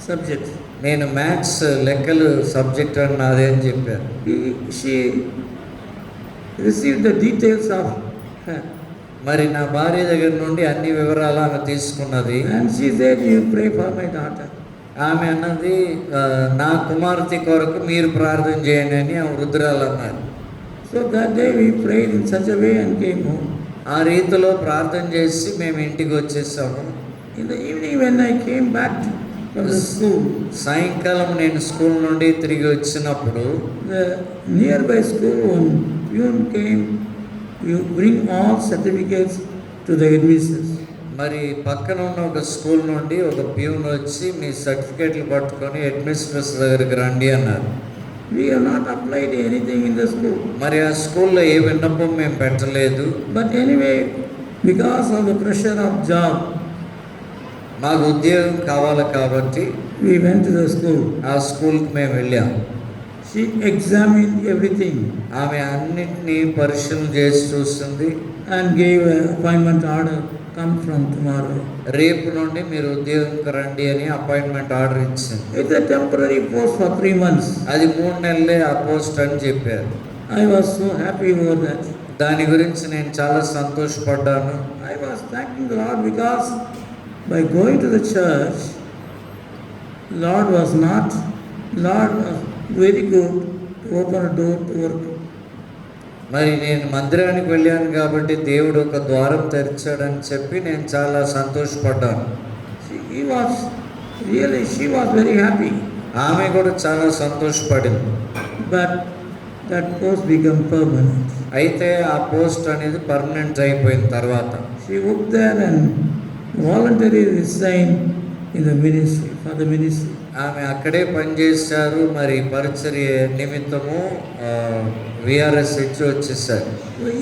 subject. నేను మ్యాథ్స్ లెక్కలు సబ్జెక్ట్ అని నాదే అని చెప్పారు. She received the details of her. మరి నా భార్య దగ్గర నుండి అన్ని వివరాలు ఆమె తీసుకున్నది. And she said, you pray for my daughter. ఆమె అన్నది నా కుమార్తె కొరకు మీరు ప్రార్థన చేయండి అని ఆ వృద్ధురాలు అన్నారు. So that day we prayed in such a way and came home. ఆ రీతిలో ప్రార్థన చేసి మేము ఇంటికి వచ్చేసాము. In the evening when I came back from the school, సాయంకాలం నేను స్కూల్ నుండి తిరిగి వచ్చినప్పుడు the nearby school one pune came, you bring all certificates to the headmistress. మరి పక్కన ఉన్న ఒక స్కూల్ నుండి ఒక ప్యూన్ వచ్చి మీ సర్టిఫికేట్లు పట్టుకొని హెడ్ మిస్ట్రెస్ దగ్గరికి రండి అన్నారు. We have not applied anything in the school. మరి ఆ స్కూల్లో ఏ విన్నపం మేము పెట్టలేదు. But anyway, because of the pressure of job, మాకు ఉద్యోగం కావాలి కాబట్టి we went to the school. ఆ స్కూల్కి మేము వెళ్ళాం. She examined everything ఆమె అన్నింటినీ పరిశీలన చేసి చూస్తుంది. and gave an appointment order, come from tomorrow. రేపు నుండి మీరు ఉద్యోగంకి రండి అని అపాయింట్మెంట్ ఆర్డర్ ఇచ్చింది. It's a temporary post for 3 months. అది 3 నెలలే ఆ పోస్ట్ అని చెప్పారు. I was so happy over that. దాని గురించి నేను చాలా సంతోషపడ్డాను. I was thanking the Lord because by going to the church, Lord was very good to open a door to work. మరి నేను మందిరానికి వెళ్ళాను కాబట్టి దేవుడు ఒక ద్వారం తెరిచాడని చెప్పి నేను చాలా సంతోషపడ్డాను. She was very happy. ఆమె కూడా చాలా సంతోషపడింది. But that post became permanent. అయితే ఆ పోస్ట్ అనేది పర్మనెంట్ అయిపోయిన తర్వాత She worked there and voluntarily resigned in the ministry, for the ministry. ఆమె అక్కడే పనిచేశారు. మరి పరిచర్య నిమిత్తము విఆర్ఎస్ ఇచ్చి వచ్చేసారు.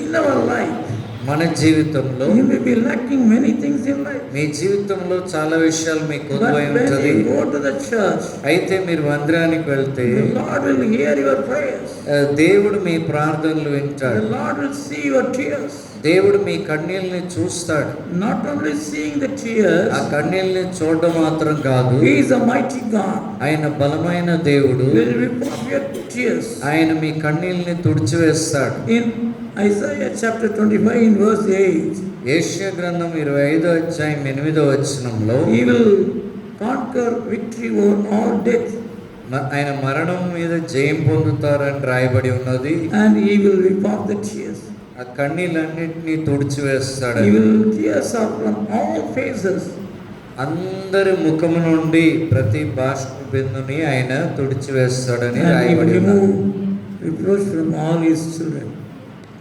In our life, మన జీవితంలో you may be lacking many things in life. మీ జీవితంలో చాలా విషయాలు మీకు But కొద్దువై when ఉంటుంది. you go to the church, అయితే మీరు మందిరానికి వెళ్తే the Lord will hear your prayers. దేవుడు మీ ప్రార్థనలు వింటాడు. The Lord will see your tears. దేవుడు మీ కన్నీళ్ళని చూస్తాడు. Not only seeing the tears, ఆ కన్నీళ్ళని చూడడం మాత్రం కాదు, He is a mighty God. ఆయన బలమైన దేవుడు. Will wipe off your tears. ఆయన మీ కన్నీళ్ళని తుడిచివేస్తాడు. In Isaiah chapter 25 in verse 8, యెషయా గ్రంథం 25వ అధ్యాయం 8వ వచనంలో He will conquer victory over all death, ఆయన మరణం మీద జయం పొందుతారని రాయబడి ఉన్నది. and He will wipe off the tears. ఆ కన్నీళ్ళన్నింటినీ తుడిచివేస్తాడు. He will tears up from all faces. అందరి ముఖము నుండి ప్రతి బాష్ప బిందుని ఆయన తుడిచివేస్తాడని And He will రాయబడి ఉన్నది. remove reproach from all his children.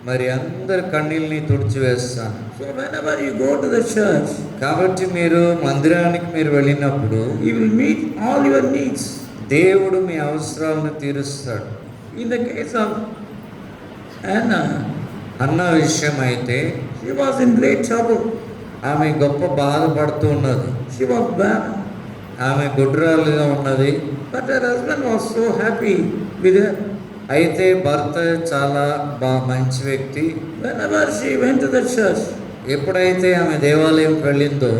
మరి అందరి కన్నీళ్ళని తుడిచివేస్తాను. So whenever you go to the church, కాబట్టి మీరు మందిరానికి మీరు వెళ్ళినప్పుడు he will meet all your needs. దేవుడు మీ అవసరాలను తీరుస్తాడు. In the case of Anna, అన్న విషయం అయితే she was in great trouble. ఆమె గొప్ప బాధపడుతూ ఉన్నది. She was barren. ఆమె గుడ్రాలుగా ఉన్నది. But her husband was so happy with her. అయితే భర్త చాలా మంచి వ్యక్తి. Whenever she went to the church, ఎప్పుడైతే ఆమె దేవాలయంకి వెళ్ళిందో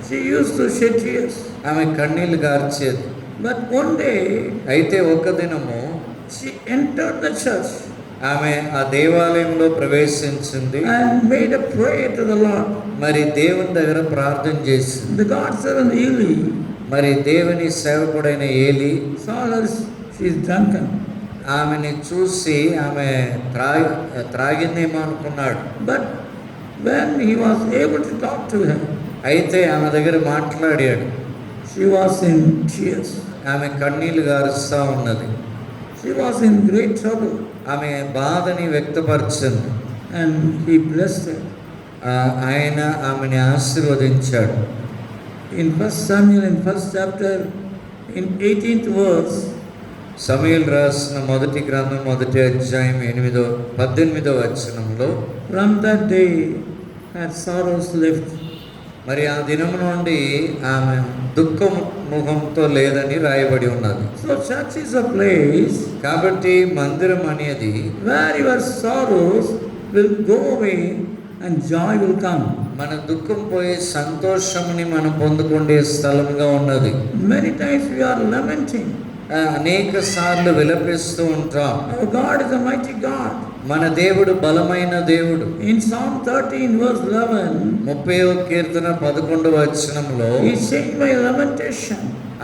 she used to shed tears. ఆమె కన్నీళ్లు గార్చేది. But one day, అయితే ఒక దినము she entered the church ఆమె ఆ దేవాలయంలో ప్రవేశించింది. and made a prayer to the Lord. మరి దేవుని దగ్గర ప్రార్థన చేసింది. The God's servant Eli మరి దేవుని సేవకుడైన ఏలి saw her, she is drunken. ఆమెని చూసి ఆమె త్రాగిందేమో అనుకున్నాడు. But when he was able to talk to her, అయితే ఆమె దగ్గర మాట్లాడాడు. she was in tears. ఆమె కన్నీళ్లు గారుస్తూ ఉన్నది. She was in great trouble. ఆమె బాధని వ్యక్తపరిచింది. And he blessed her. ఆయన ఆమెని ఆశీర్వదించాడు. In 1 Samuel, in 1st chapter, in 18th verse, సమూయేలు రాసిన మొదటి గ్రంథం 1వ అధ్యాయం 18వ వచనంలో from that day her sorrows left. మరి ఆ దినం నుండి ఆమె దుఃఖం ముఖంతో లేదని రాయబడి ఉన్నది. So church is a place కాబట్టి మందిరం అనేది where your sorrows will go away and joy will come. మన దుఃఖం పోయి సంతోషంని మనం పొందుకునే స్థలంగా ఉన్నది. Many times we are lamenting. అనేక సార్లు విలపిస్తూ ఉంటాం. Our God is a mighty God. మన దేవుడు బలమైన దేవుడు. In Psalm 13 verse 11, 30వ కీర్తన 11వ వచనంలో He changed my lamentation.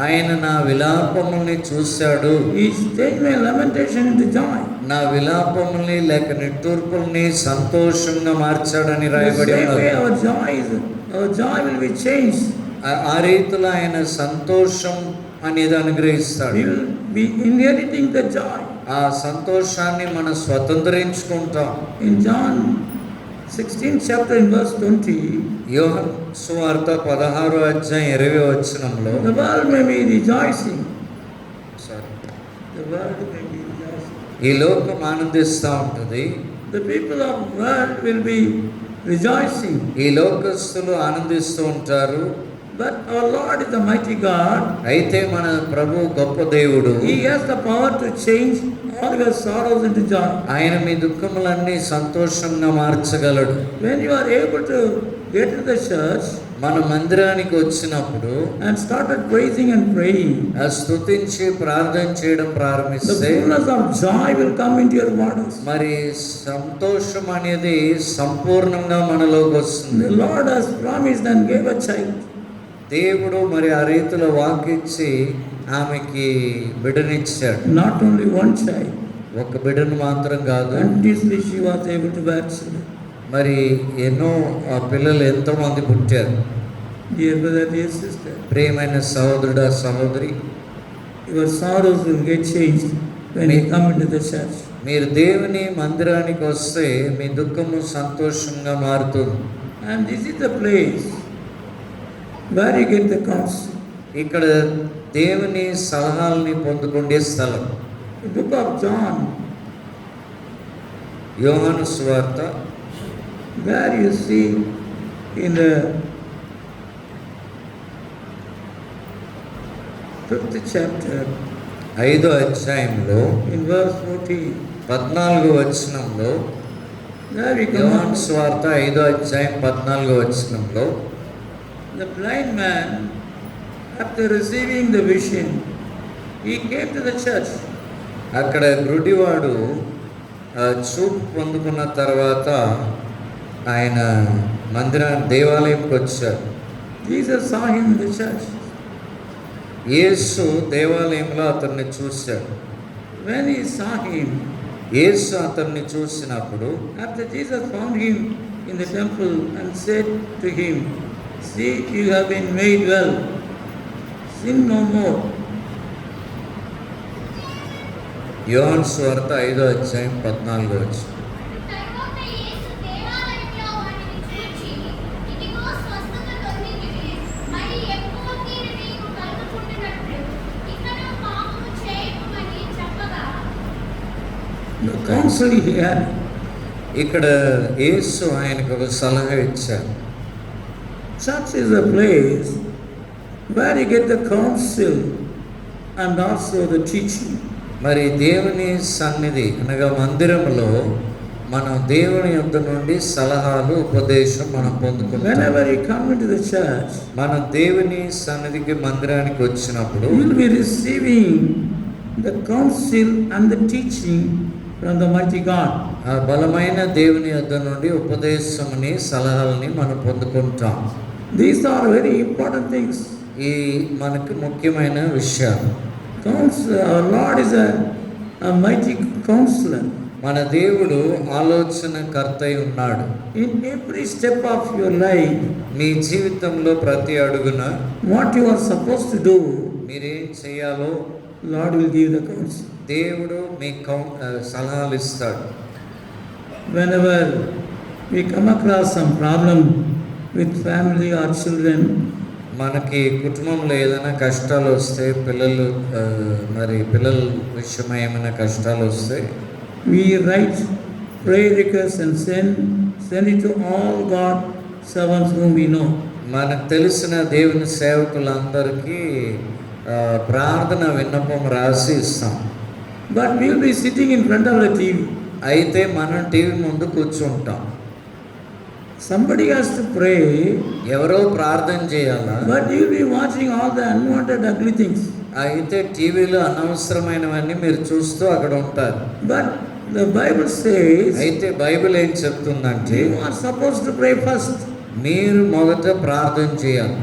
ఆయన నా విలాపముల్ని చూశాడు. He changed my lamentation into joy. నా విలాపముల్ని లేక నిట్టూర్పుల్ని సంతోషంగా మార్చాడని The రాయబడి same ఉన్నది. way our joy will be changed. ఆ రీతిలో ఆయన సంతోషం అనేది అనుగ్రహిస్తాడు. We will be inheriting the joy. ఆ సంతోషాన్ని మనం స్వతంత్రించుకుంటాం. In John 16th chapter in verse 20, యోహాను సువార్త 16వ అధ్యాయం 20వ వచనంలో the world may be rejoicing. Sorry The world may be rejoicing. ఈ లోకం ఆనందిస్తూ ఉంటుంది. The people of world will be rejoicing. ఈ లోకస్తులు ఆనందిస్తూ ఉంటారు. But our Lord is a mighty God. అయితే మన ప్రభు గొప్ప దేవుడు. He has the power to change all your sorrows into joy. ఆయన మీ దుఃఖములన్నీ సంతోషంగా మార్చగలడు. When you are able to get to the church మన మందిరానికి వచ్చినప్పుడు and started praising and praying, స్తుతించి ప్రార్థన చేయడం the ప్రారంభిస్తే fullness of joy will come into your bodies. మరి సంతోషం అనేది సంపూర్ణంగా మనలోకి వస్తుంది. The Lord has promised and gave a child. దేవుడు మరి ఆ రీతిలో వాకిచ్చి ఆమెకి బిడ్డనిచ్చాడు. Not only one child. ఒక బిడ్డను మాత్రం కాదు. Continuously she was able to bear children. మరి ఎన్నో పిల్లలు ఎంతో మంది పుట్టారు. Dear brother, dear sister, ప్రియమైన సహోదరుడా సహోదరి, your sorrows will get changed when you come into the church. మీరు దేవుని మందిరానికి వస్తే మీ దుఃఖము సంతోషంగా మారుతుంది. And this is the place where you get the counsel. ఇక్కడ దేవుని సలహాలని పొందుకునే స్థలం. The book of John, యోహాను సువార్త, where you see in the 5th chapter, 5వ అధ్యాయంలో in verse 14, 14వ వచనంలో, there we come యోహాను on. సువార్త 5వ అధ్యాయం 14వ వచనంలో, The blind man, after receiving the vision, he came to the church. అక్కడ గుడ్డివాడు చూపు పొందుకున్న తర్వాత ఆయన దేవాలయంకి వచ్చారు. Jesus saw him in the church. యేసు దేవాలయంలో అతన్ని చూశాడు. When he saw him, యేసు అతన్ని చూసినప్పుడు, after Jesus found him in the temple and said to him, "See, you have been made well. Sin no more." యోహాను సువార్త 5వ అధ్యాయం 14వ వచనం. తరువాత యేసు దేవాలయంలో వాటిని చూచి, ఇదిగో స్వస్థత దొరికింది, మరి ఎక్కువ కీడు నీకు కలుగుకుంటున్నట్లు ఇకను పాపము చేయకుమని చెప్పగా, The counsel he had. ఇక్కడ యేసు ఆయనకు ఒక సలహా ఇచ్చారు. Church is a place where you get the counsel and also the teaching. మరి దేవుని సన్నిధి అనగా మందిరంలో మనం దేవుని యొద్ద నుండి సలహాలు ఉపదేశం మనం పొందుకుంటాం. Whenever you come into the church, మనం దేవుని సన్నిధికి మందిరానికి వచ్చినప్పుడు you will be receiving the counsel and the teaching from the mighty God. ఆ బలమైన దేవుని యొద్ద నుండి ఉపదేశముని సలహాలని మనం పొందుకుంటాం. These are very important things. ఈ మనకు ముఖ్యమైన విషయాలు. Our Lord is a mighty counselor. మన దేవుడు ఆలోచనకర్త అయి ఉన్నాడు. In every step of your life, మీ జీవితంలో ప్రతి అడుగున what you are supposed to do, మీరేం చేయాలో Lord will give the counsel. దేవుడు మీ సలహాలు ఇస్తాడు. Whenever we come across some problem with family or children, మనకి కుటుంబంలో ఏదైనా కష్టాలు వస్తే పిల్లల విషయమై ఏమైనా కష్టాలు వస్తే we write prayer requests and send it to all God servants whom we know. మనకు తెలిసిన దేవుని సేవకులందరికీ ప్రార్థన విన్నపం రాసి ఇస్తాం. But we will be sitting in front of the TV. అయితే మనం టీవీ ముందు కూర్చుంటాం. Somebody has to pray, ఎవరో ప్రార్థన చేయాలా, but you will be watching all the unwanted ugly things. అయితే టీవీలో అనవసరమైనవన్నీ మీరు చూస్తూ అక్కడ ఉంటారు. But the Bible says అయితే బైబిల్ ఏం చెప్తుందంటే you are supposed to pray first. మీరు మొదట ప్రార్థన చేయాలి.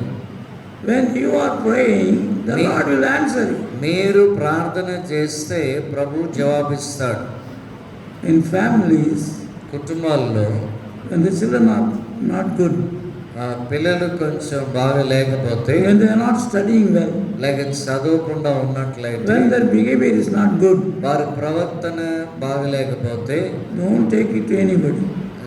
When you are praying, the Lord will answer you. మీరు ప్రార్థన చేస్తే ప్రభు జవాబిస్తాడు. In families, కుటుంబాల్లో when the children are not good, పిల్లలు కొంచెం బాగా లేకపోతే, when they are not studying well, లేక చదవకుండా ఉన్నట్లయితే, when their behavior is not good, వారి ప్రవర్తన బాగలేకపోతే don't take it to anybody.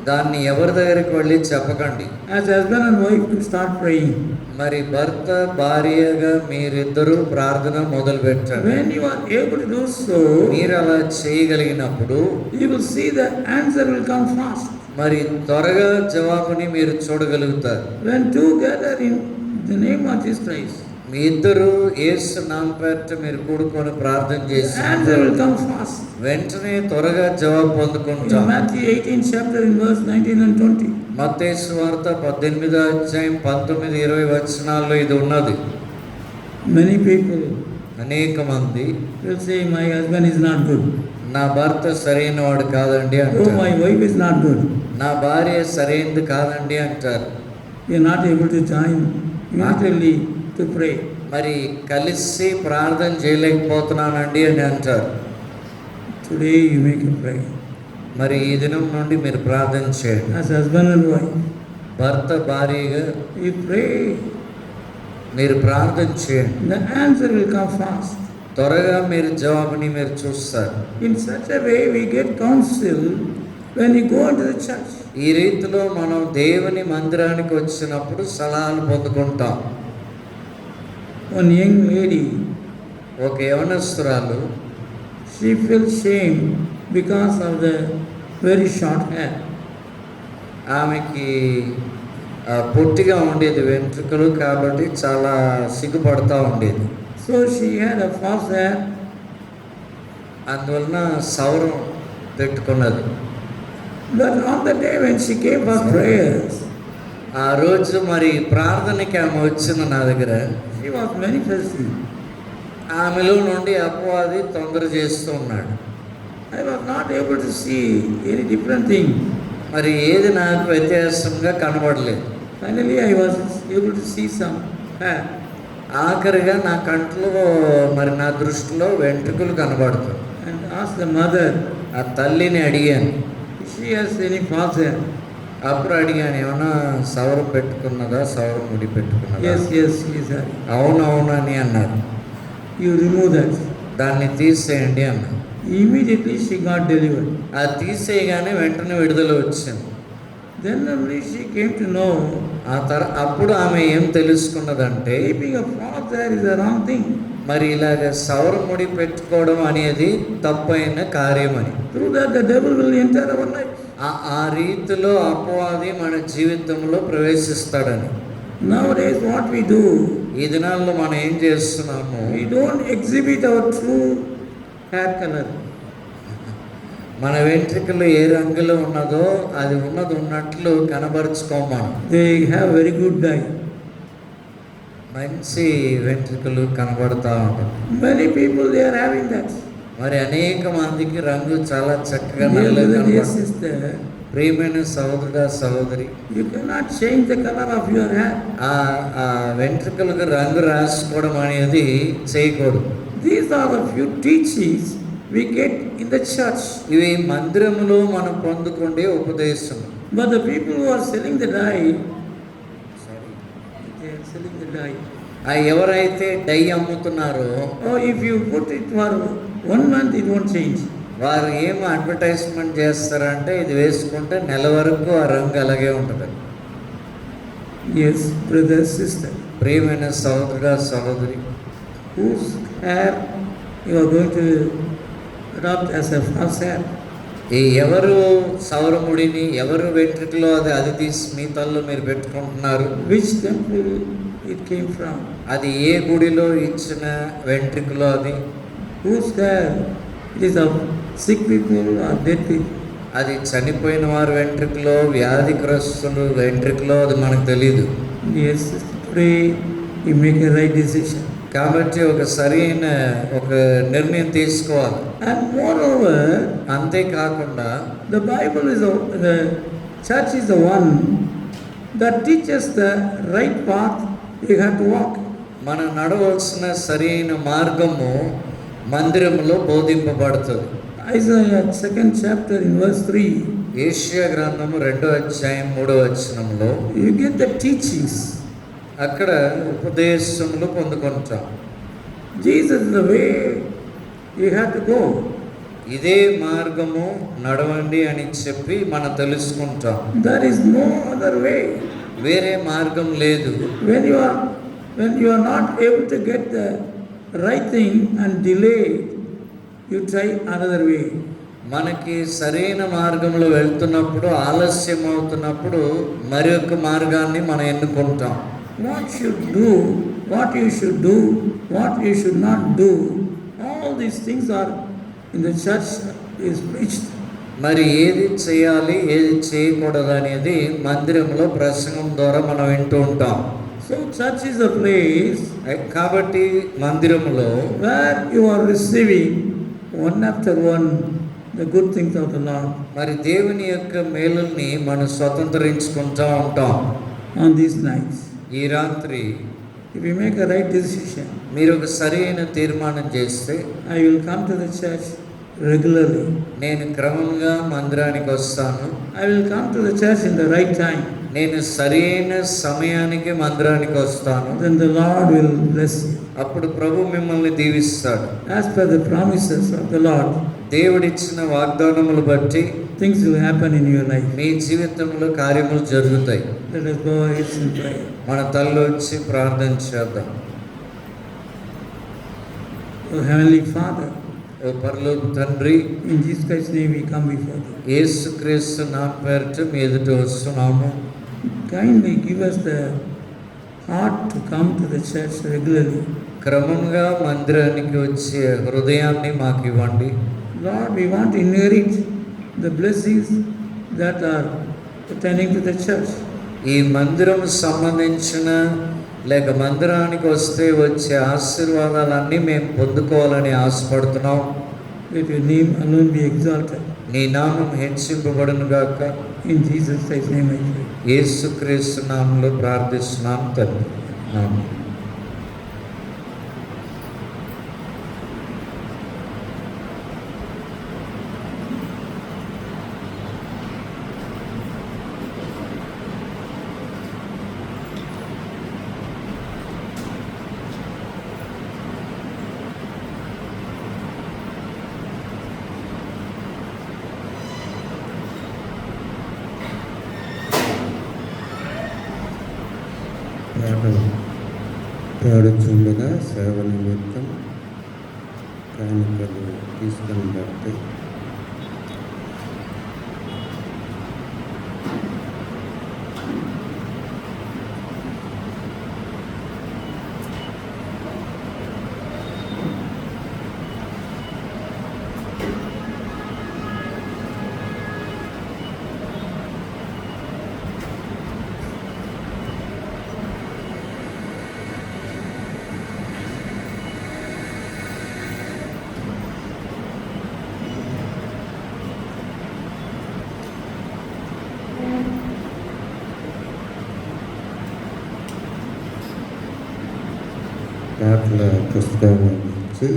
దాన్ని ఎవరి దగ్గరికి వెళ్ళి చెప్పకండి. As husband and wife, to start praying. మరి భర్త భార్యగా మీరిద్దరూ ప్రార్థన మొదలు పెట్టండి. When you are able to do so, మీరు అలా చేయగలిగినప్పుడు you will see the answer will come fast. మరి త్వరగా జవాబుని మీరు చూడగలుగుతారు. When two gather in the name of Jesus Christ, మీ ఇద్దరు యేసు నామం పేరిట మీరు కూడుకొని ప్రార్థన the చేసి answer will come fast. వెంటనే త్వరగా జవాబు In పొందుకుంటాం. Matthew 18 chapter in verse 19 and 20. మత్తయి సువార్త 18వ అధ్యాయం 19-20 వచనాల్లో ఇది ఉన్నది. Many people అనేక మంది will say, my husband is not good. నా భర్త సరైన వాడు కాదండి Oh, అంటారు. my wife is not good. నా భార్య సరైనది కాదండి అంటారు. We are not able to join immediately to pray. మరి కలిసి ప్రార్థన చేయలేకపోతున్నానండి అని అంటారు. Today you make a prayer. మరి ఈ దినం నుండి మీరు ప్రార్థన చేయండి. As husband and wife, భర్త భార్యగా you pray. మీరు ప్రార్థన చేయండి. The answer will come fast. త్వరగా మీరు జవాబుని మీరు చూస్తారు. In such a way we get counsel when you go into the church. ఈ రీతిలో మనం దేవుని మందిరానికి వచ్చినప్పుడు సలహాలు పొందుకుంటాం. One young lady, ఒక యవనస్తురాలు she felt shame because of the very short hair. ఆమెకి పొట్టిగా ఉండేది వెంట్రుకలు, కాబట్టి చాలా సిగ్గుపడతా ఉండేది. So she had a false hair. అందువలన సౌరం పెట్టుకున్నది. But on the day when she came for prayers, ఆ రోజు మరి ప్రార్థనకి ఆమె వచ్చిన నా దగ్గర she was manifesting. ఆమెలో నుండి అపవాది తొందర చేస్తూ ఉన్నాడు. I was not able to see any different thing. మరి ఏది నాకు వ్యత్యాసంగా కనబడలేదు. Finally I was able to see some hair. ఆఖరిగా నా కంట్లో మరి నా దృష్టిలో వెంట్రుకలు కనబడుతుంది. And asked the mother, ఆ తల్లిని అడిగాను, if she has any false hair. అప్పుడు అడిగాను, ఏమన్నా సౌరం పెట్టుకున్నదా, సౌరం ముడి పెట్టుకున్నదా? Yes, she is having. అవునవును అని అన్నారు. You remove that. దాన్ని తీసేయండి అన్నారు. Immediately she got delivered. అది తీసేయగానే వెంటనే విడుదల వచ్చింది. Then only she came to know అప్పుడు ఆమె ఏం తెలుసుకున్నదంటే keeping a frock there is a wrong thing. మరి ఇలాగ సౌరముడి పెట్టుకోవడం అనేది తప్పైన కార్యమని. Through that the devil will enter our life. ఆ రీతిలో అపవాది మన జీవితంలో ప్రవేశిస్తాడని. Nowadays what we do, ఈ దినాల్లో మనం ఏం చేస్తున్నాము, we don't exhibit our true hair color. మన వెంట్రుకలు ఏ రంగులో ఉన్నదో అది ఉన్నట్లు కనబరుచుకోమా. They have very good dye. మంచి వెంట్రుకలు కనబడతా ఉంటాయి. Many people they are having that. మరి అనేక మందికి రంగు చాలా చక్కగా Dear నల్లగా brother, dear కనబడుతుంది. sister, ప్రియమైన సహోదరుడా సహోదరి, you cannot change the color of your hair. ఆ వెంట్రుకలకు రంగు రాసుకోవడం అనేది చేయకూడదు. These are the few teachings we get in the church. ఇవి మందిరంలో మనం పొందుకునే ఉపదేశం. But the people who are selling the dye, they are selling the dye. ఎవరైతే die అమ్ముతున్నారో Oh, if you put it for 1 month, it won't change. వారు ఏం advertisement చేస్తారంటే ఇది వేసుకుంటే నెల వరకు ఆ రంగు అలాగే ఉంటుంది. Yes, brother, sister, ప్రియమైన సహోదరుడా సహోదరి, whose hair you are going to adopt as a false hair? ఎవరు సౌరముడిని, ఎవరు వెంట్రుకలో అది తీసి మీ తలలో మీరు పెట్టుకుంటున్నారు? Which temple it came from? అది ఏ గుడిలో ఇచ్చిన వెంట్రుకలో అది? Whose hair? It is of sick people or dead people? అది చనిపోయిన వారి వెంట్రుకలో, వ్యాధిగ్రస్తులు వెంట్రుకలో, అది మనకు తెలీదు. Yes, pray you make a right decision. కాబట్టి ఒక సరైన నిర్ణయం తీసుకోవాలి. And moreover, అంతేకాకుండా the Bible is the church is the one that teaches the right path we have to walk. మనం నడవలసిన సరైన మార్గము మందిరంలో బోధింపబడుతుంది. Isaiah 2nd chapter in verse 3. Asia గ్రంథము 2వ అధ్యాయం 3వ వచనంలో You get the teachings. అక్కడ ఉపదేశములు పొందుకుంటాం. Jesus is the way you have to go. ఇదే మార్గము నడవండి అని చెప్పి మనం తెలుసుకుంటాం. There is no other way. వేరే మార్గం లేదు. When you are not able to get the right thing and delay, you try another way. మనకి సరైన మార్గంలో వెళ్తున్నప్పుడు, ఆలస్యం అవుతున్నప్పుడు మరి ఒక మార్గాన్ని మనం ఎన్నుకుంటాం. What should do, what you should do, what you should not do, all these things are in the church is preached. మరి ఏది చేయాలి, ఏది చేయకూడదు అనేది మందిరంలో ప్రసంగం ద్వారా మనం వింటూ ఉంటాం. So church is a place కాబట్టి మందిరంలో where you are receiving one after one the good things of the Lord. మరి దేవుని యొక్క మేలుల్ని మనం స్వతంత్రించుకుంటూ ఉంటాం. On these nights, ఈ రాత్రి if you make a right decision, మీరు ఒక సరైన తీర్మానం చేస్తే, I will come to the church regularly. నేను క్రమంగా మందిరానికి వస్తాను, I will come to the church in the right time. నేను సరైన సమయానికి మందిరానికి వస్తాను, Then the Lord will bless you. అప్పుడు ప్రభు మిమ్మల్ని దీవిస్తాడు. As per the promises of the Lord, దేవుడిచ్చిన వాగ్దానములు బట్టి things will happen in your life. మీ జీవితంలో కార్యములు జరుగుతాయి. Let us go ahead and pray. మన తల్లి వచ్చి ప్రార్థన చేద్దాం. Oh Heavenly Father, ఓ పరలోక తండ్రి, in Jesus Christ's name we come before thee. యేసుక్రీస్తు నామమున పేరిట మీ ఎదుట వస్తున్నాము. Kindly give us the heart to come to the church regularly. క్రమంగా మందిరానికి వచ్చే హృదయాన్ని మాకు ఇవ్వండి. Lord, we want to inherit the blessings that are pertaining to the church. ఈ మందిరం సంబంధించిన లేక మందిరానికి వస్తే వచ్చే ఆశీర్వాదాలన్నీ మేము పొందుకోవాలని ఆశపడుతున్నాం. Let your name alone be exalted. నీ నామం హెచ్చింపబడును గాక. In Jesus Christ's name I pray. యేసుక్రీస్తు నామములో ప్రార్థిస్తున్నాం తండ్రి. ఆమేన్. మాట్లాడుచుండగా సేవ నిమిత్తం కానుకలు తీసుకొని బట్టి పాటల పుస్తకం నుంచి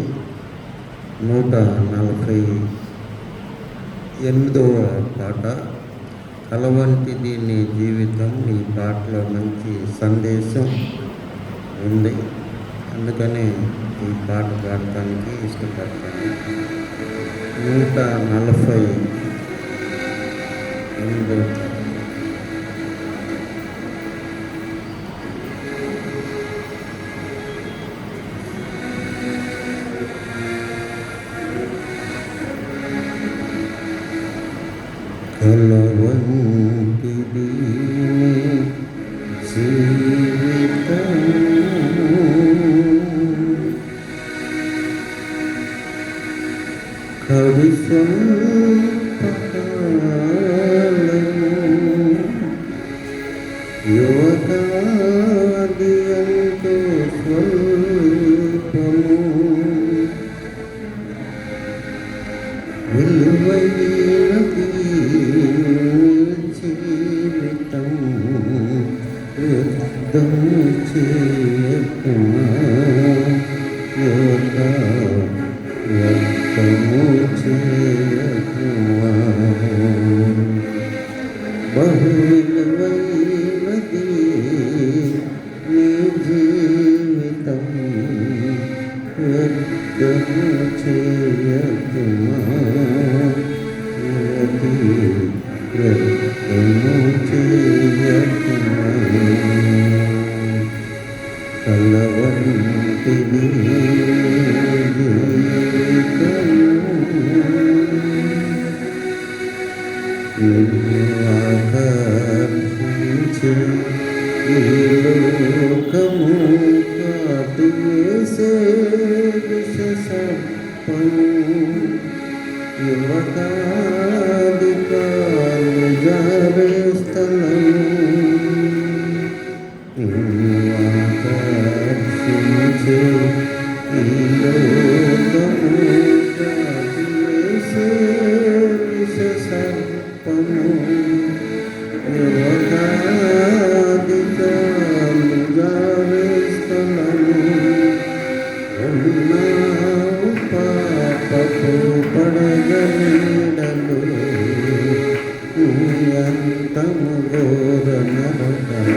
148వ పాట, కల వంటిది నీ జీవితం. ఈ పాటలో మంచి సందేశం ఉంది, అందుకని ఈ పాట పాడటానికి ఇష్టపడతాను. 148వ కల వంటిది నీ జీవితం, కడు స్వల్పకాలము యువకాది ఎంతో స్వల్పము, విలువైనది జీవితం, యుద్ధము చేయకుమా యువత, యుద్ధము చేయకుమా. బహు విలువైనది నీ జీవితం, యుద్ధము చేయకుమా యువతి, యుద్ధము చేయకుమా. కల వంటిది జీవితం, నిన్ను ఆకర్షించి ఈ లోకము కాటివేసే విషసర్పము, యువకాదికాలు జారే స్థలము, నిన్ను ఆకర్షించి ఈ లోకము కాటివేసే విషసర్పము, యువకాదికాలు జారే స్థలము, ఉన్నావు పాపపు పడగలిడలు, అంతము ఘోర నరకము.